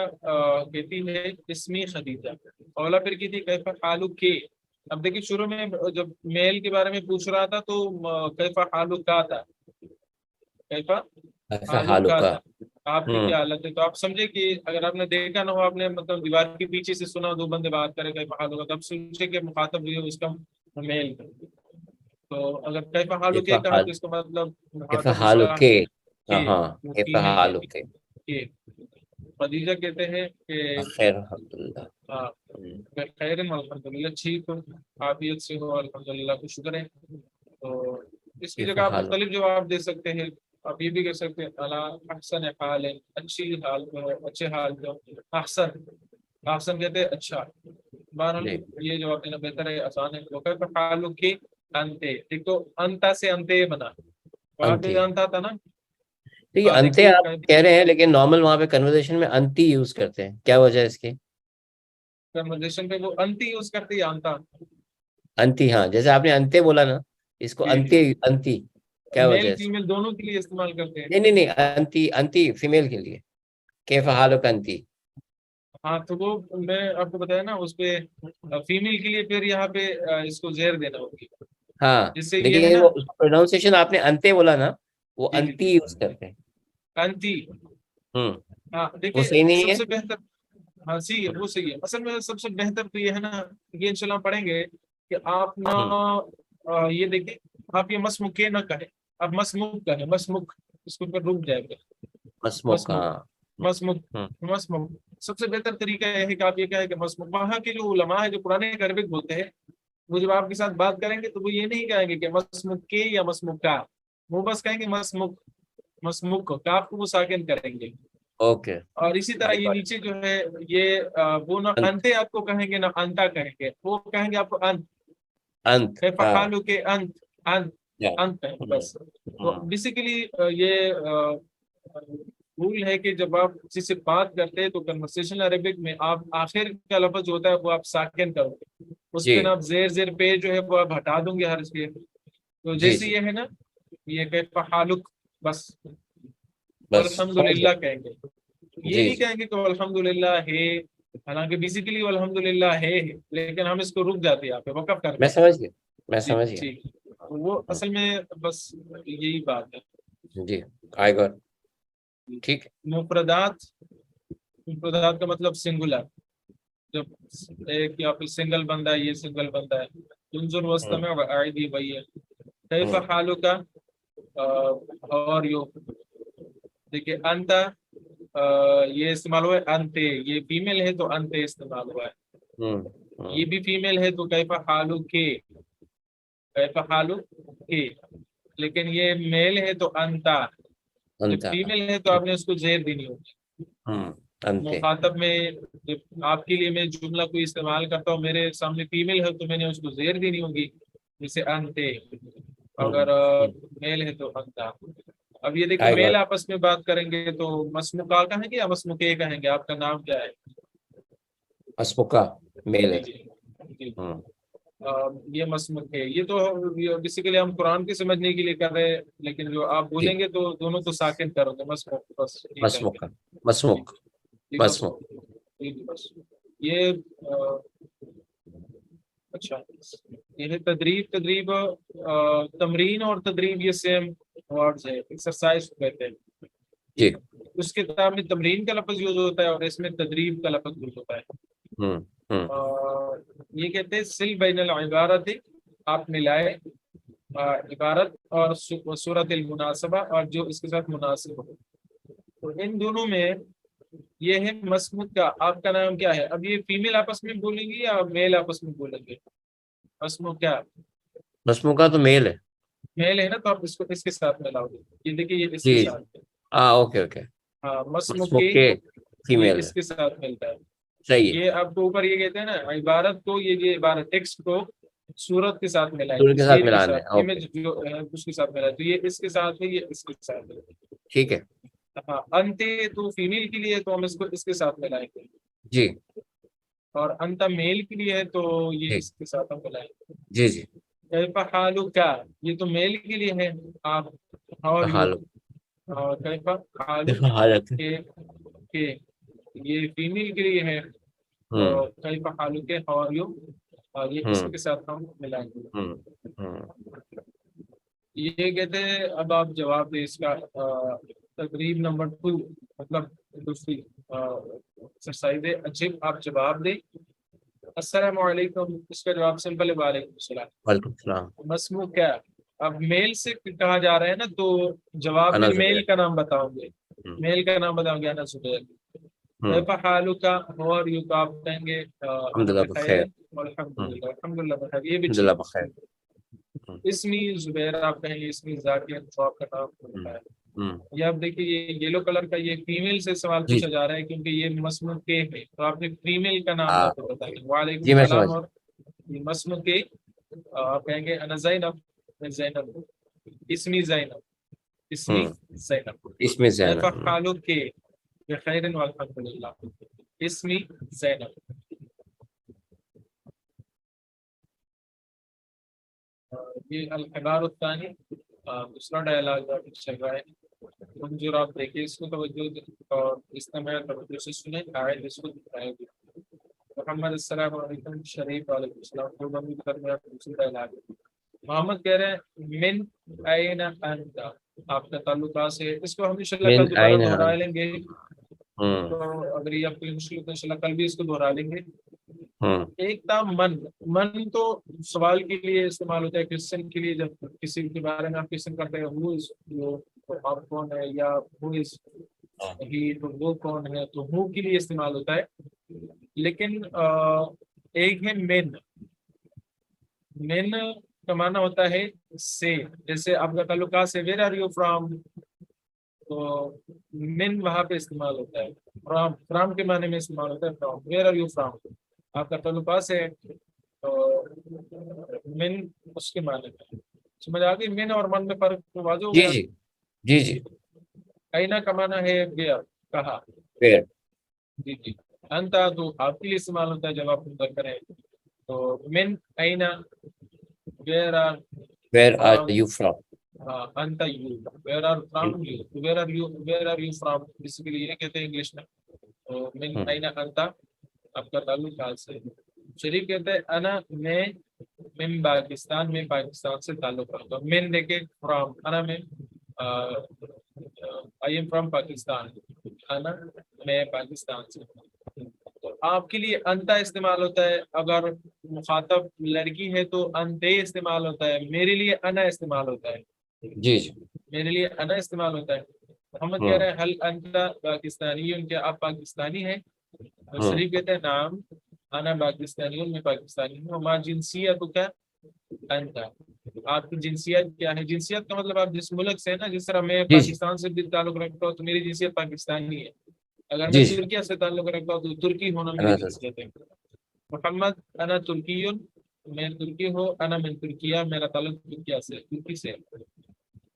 کہتی ہے اسمی خدیجہ. اولا پھر کہتی کیفا حالو کے. اب دیکھیے شروع میں جب میل کے بارے میں پوچھ رہا تھا تو کیفا حالو کا تھا، کیفا ایسا حالو حال کا کا. تھا، آپ کی ہوں. کیا حالت ہے. تو آپ سمجھے کہ اگر آپ نے دیکھا نہ ہو، آپ نے مطلب دیوار کے پیچھے سے سنا دو بندے بات کرے کیفا حالو کا، تب سوچے کہ مخاطب جو ہے اس کا میل. تو اگر کیفا حالو کیفا کے کہا حال تو اس کا مطلب کیفا مخاطب اس حال کا کے. کہ ہاں. وہ کیفا فیمیل ہے حال کے. کہ. خدیجہ کہتے ہیں کہ خیر الحمدللہ. میں خیر ہوں الحمدللہ، ٹھیک ہوں، عافیت سے ہو الحمدللہ، کو شکر ہے. تو اس کی جگہ کیفا آپ حال. مختلف جواب دے سکتے ہیں. آپ یہ بھی کہہ سکتے ہیں اللہ احسن حال ہے، اچھی حال میں ہو، اچھے حال میں ہو. احسن، احسن کہتے ہیں اچھا. بہرحال جی. یہ جواب دینا بہتر ہے، آسان ہے. وہ کہتے ہیں حالو کی انتے، ایک تو انتا سے انتے بنا، وہاں پہ انتی. انتا تھا نا. تو یہ انتے دیکھیے آپ کہہ رہے ہیں لیکن نارمل وہاں پہ کنورزیشن میں انتی یوز کرتے ہیں، کیا وجہ ہے اس کی؟ کنورزیشن پہ وہ انتی یوز کرتے ہیں، انتا. انتی، ہاں جیسے آپ نے انتے بولا نا، اس کو جی انتی جی، انتی کیا وجہ میل ہے اس کی؟ فیمیل دونوں کے لیے استعمال کرتے ہیں. نہیں نہیں نہیں، انتی انتی فیمیل کے لیے، کیفا حالک انتی. ہاں تو وہ میں آپ کو بتایا نا، اس پہ فیمیل کے لیے پھر یہاں پہ اس کو زیر دینا ہوگی، ہاں جس سے یہ ہے لیکن نا. وہ پروناؤنسیشن آپ نے انتے بولا نا، وہ جی انتی جی یوز کرتے ہیں. انتی. ہوں. ہاں وہ دیکھیے صحیح نہیں سب ہے. سے بہتر، ہاں صحیح ہے، وہ صحیح ہے. اصل میں سب سے بہتر تو یہ ہے نا، یہ انشاءاللہ پڑھیں گے کہ آپ نہ ہوں. یہ دیکھیں، آپ یہ مسموکے نہ کہیں، آپ مسموک کہیں، مسموک، اس کو پر رک جائے گا. مسموک، مسموک، ہاں. مسموک، ہوں. مسموک. سب سے بہتر طریقہ یہ ہے کہ آپ یہ کہیں کہ مسموک. وہاں کے جو علماء ہیں جو پرانے عربک بولتے ہیں، وہ جب آپ کے ساتھ بات کریں گے تو وہ یہ نہیں کہیں گے کہ مسموک کے یا مسموک کا، وہ بس کہیں گے مسموک، مسموک کاف کو وہ ساکن کریں گے. اوکے. اور اسی طرح آئی یہ گاٹ نیچے جو ہے یہ وہ نہ انت. انتے آپ کو کہیں گے نہ انتا کہیں گے، وہ کہیں گے آپ کو انت. انت، ہاں. فحالو کے انت، انت، یا. انت ہے ہوں. بس. تو ہوں. بیسیکلی یہ رول ہے کہ جب آپ کسی سے بات کرتے ہیں تو کنورسیشن عربک میں آپ آخر کا لفظ جو ہوتا ہے وہ آپ ساکن کرو گے، اس جی پہ نا آپ زیر زیر پہ جو ہے وہ آپ ہٹا دوں گے ہر اس کے. تو جی جیسے جی. یہ ہے نا، یہ کہ فحالک بس، بس سمجھ الحمدللہ گیا. کہیں گے. یہ جی نہیں جی. کہیں گے کہ الحمدللہ ہے، حالانکہ بیسیکلی الحمدللہ ہے، لیکن ہم اس کو رک جاتے ہیں، آپ پہ وقف کرتے میں ہیں. سمجھ گیا، میں جی سمجھ گیا. ٹھیک. وہ ہوں. اصل میں بس یہی بات ہے. جی. I got. ٹھیک ہے. مفردات، مفردات کا مطلب سنگولر. جب ایک یا پھر سنگل بندہ ہے، یہ سنگل بندہ ہے. تنظر وسط ہوں. میں آئی وہی ہے. کیف ہوں. حالو کا، اور یو دیکھیے انتا، یہ استعمال ہوا ہے انتے، یہ فیمیل ہے تو انتے استعمال ہوا ہے. ہوں. ہوں. یہ بھی فیمیل ہے تو کیف حالو کے، کیف حالو کے. لیکن یہ میل ہے تو انتا، جب انتا. فیمیل ہے تو آپ نے اس کو زیر دینی ہوگی. ہوں. انتے. مخاطب میں جب آپ کے لیے میں جملہ کوئی استعمال کرتا ہوں، میرے سامنے فیمیل ہے تو میں نے اس کو زیر دینی ہوگی، جیسے انتے. ہوں. اگر ہوں. میل ہے تو انتا. اب یہ دیکھیں آئی میل گاٹ. آپس میں بات کریں گے تو مسموکا کہیں گے یا مسموکے کہیں گے، آپ کا نام کیا ہے. اسمکا میل جی ہے. جی جی. ہوں. یہ مسموک ہے. یہ تو بیسیکلی ہم قرآن کے سمجھنے کے لیے کر رہے ہیں، لیکن جو آپ جی. بولیں گے تو دونوں کو ساکن کرو گے، مسموک بس ٹھیک ہے. مسمکا. جی مسمک. جی مسمک. مسموک. جی جی بس. یہ اچھا، یہ ہے تدریب. تدریب تمرین اور تدریب یہ سیم ورڈز ہے، ایکسرسائز کہتے ہیں. جی. اس کتاب میں تمرین کا لفظ یوز ہوتا ہے اور اس میں تدریب کا لفظ یوز ہوتا ہے. ہوں. ہوں. یہ کہتے ہیں سل بین العبارت، آپ ملائے عبارت اور صورت المناسبہ اور جو اس کے ساتھ مناسب ہو. تو ان دونوں میں یہ ہے مسموع کا. آپ کا نام کیا ہے؟ اب یہ فیمیل آپس میں بولیں گی یا میل آپس میں بولیں گے؟ مسموع کیا مسموع کا تو میل ہے. میل ہے نا، تو آپ اس کو اس کے ساتھ ملاؤ گے. یہ دیکھیے یہ اس کے جی ساتھ ہے. Okay okay. ہاں مسموع مسموع کے کے یہ فیمیل اس ہے. کے ساتھ ملتا ہے. صحیح ہے. یہ آپ کو اوپر یہ کہتے ہیں نا عبارت کو، یہ عبارت ٹیکسٹ کو صورت کے ساتھ ملائیں سورج گے، کے ساتھ سیل کے ملانا ہے. ساتھ، اوکے امیج جو ہے اس کے ساتھ ملائیں. تو یہ اس کے ساتھ ہے، یہ اس کے ساتھ ہے. ٹھیک ہے. ہاں انتے تو فیمیل کے لیے تو ہم اس کو اس کے ساتھ ملائیں گے، جی اور انتا میل کے لیے ہے تو یہ جی اس کے ساتھ ہم ملائیں گے. جی جی. کیف حالک، یہ تو میل کے لیے ہے. آپ ہاؤ آر یو، حال اور کیف حالک حالت. کہ یہ فیمیل کے لیے ہے. ہوں کیف حالک ہاؤ آر یو، اور یہ اس ہوں کے ساتھ ہم ملائیں گے. ہوں ہوں. یہ کہتے ہیں اب آپ جواب دیں اس کا. تقریب نمبر 2 مطلب دوسری ایکسرسائز ہے. اچھے آپ جواب دیں. السلام علیکم، اس کا جواب سمپل ہے وعلیکم السلام. وعلیکم السلام. مسموع کیا؟ اب میل سے کہا جا رہا ہے نا، تو جواب میں انا میل زبیر. کا نام بتاؤں گے. میل کا نام بتاؤں گے، انا زبیر. کیف حالک ہاؤ آر یو، تو آپ کہیں گے الحمد للہ بخیر بخیر. والحمد للہ. الحمد للہ بخیر، یہ بھی الحمد للہ ٹھیک بخیر. ہے. اسمی زبیر آپ کہیں گے، اسمی ذاکر، تو آپ کا نام ہوتا ہے. یہ آپ دیکھیے یہ یلو کلر کا یہ فیمیل سے سوال جی پوچھا جا رہا ہے کیونکہ یہ مسموع کے ہے، تو آپ نے فیمیل کا نام ہاں بتائیں. وعلیکم جی میں السلام. سمجھ. اور یہ مسموع کے آپ کہیں گے انا زینب، میں زینب. اسمی زینب، اسمی زینب. اس میں سے کیف حالک کے بخیر والحمد للہ. اسمی زینب. یہ الحبار الثانی دوسرا ڈائلاگ چل رہا ہے. منظور آپ دیکھیے اس کو توجہ اور استماع توجہ سے سنیں. آئے اس کو دکھائے گی. محمد السلام علیکم. شریف وعلیکم السلام. تو امید کر رہے ہیں دوسری ڈائلاگ. محمد کہہ رہے ہیں من این انت، آپ کا تعلقات سے. اس کو ہم انشاءاللہ من کل دوبارہ آئین. دہرا لیں گے. تو اگر یہ آپ کو مشکل تو انشاءاللہ کل بھی اس کو دہرا لیں گے. ایک تھا من. من تو سوال کے لیے استعمال ہوتا ہے، کوشچن کے لیے. جب کسی کے بارے میں آپ کوشچن کرتے ہیں ہو از، آپ کون ہے، یا ہو از ہی، تو وہ کون ہے، تو ہو کے لیے استعمال ہوتا ہے. لیکن ایک ہے مین. مین کا معنی ہوتا ہے سے. جیسے آپ کا تعلقات سے ویئر آر یو فرام، تو مین وہاں پہ استعمال ہوتا ہے. فرام، فرام کے معنی میں استعمال ہوتا ہے. From, where are you from, آپ کا تعلقات ہے تو من اس کے معنی میں. سمجھ آ گئی؟ من اور من میں فرق تو واضح ہو جی گیا. جی جی جی. اینا کا معنی ہے ویئر، کہاں. ویئر. جی جی. انتا تو آپ کے لیے استعمال ہوتا ہے جب آپ مذکر کریں. تو من اینا، where are where are from. You from. انتا you, where are from you, where are you, where are you from, basically یہ کہتے ہیں انگلش میں. تو من اینا انتا آپ کا تعلق حال سے. شریف کہتے ہیں انا میں من پاکستان، میں پاکستان سے تعلق رکھتا ہوں. من دیکھے فرام، انا میں آئی ایم فرام پاکستان. انا میں پاکستان سے. تو آپ کے لیے انتا استعمال ہوتا ہے. اگر مخاطب لڑکی ہے تو انتے استعمال ہوتا ہے. میرے لیے انا استعمال ہوتا ہے. جی جی. میرے لیے انا استعمال ہوتا ہے. محمد کہہ رہے ہیں حل انتا پاکستانی، کیا آپ پاکستانی ہیں؟ شریف کہتے ہیں نام انا پاکستانی، میں پاکستانی ہوں. ما جنسیت کا انتا، آپ کی جنسیت کیا ہے؟ جنسیت کا مطلب آپ جس ملک سے ہیں نا. جس طرح میں جی جی پاکستان سے بھی تعلق رکھتا ہوں تو میری جنسیت پاکستانی ہے. اگر میں جی جی. ترکیہ سے تعلق رکھتا ہوں تو ترکی ہونا میری جنسیت ہے. محمد انا ترکی، میں ترکی ہوں. انا من ترکیہ، میرا تعلق ترکیہ سے، ترکی سے.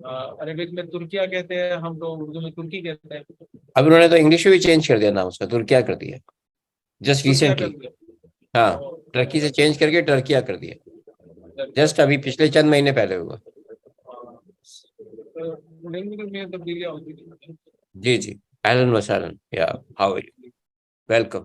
عربک میں ترکیہ کہتے ہیں ہم، تو اردو میں ترکی کہتے ہیں. اب انہوں نے تو انگلش میں بھی چینج کر دیا نام اس کا. ترکیہ کر دیا جسٹ ترکیہ ریسنٹلی. کہتے ہاں ٹرکی سے چینج کر کے ٹرکیہ کر دیا. جسٹ ابھی پچھلے چند مہینے پہلے ہوا. لینگویج میں تبدیلیاں ہوتی ہیں. جی جی. اہلاً وسہلاً. یا ہاؤ آر یو. ویلکم.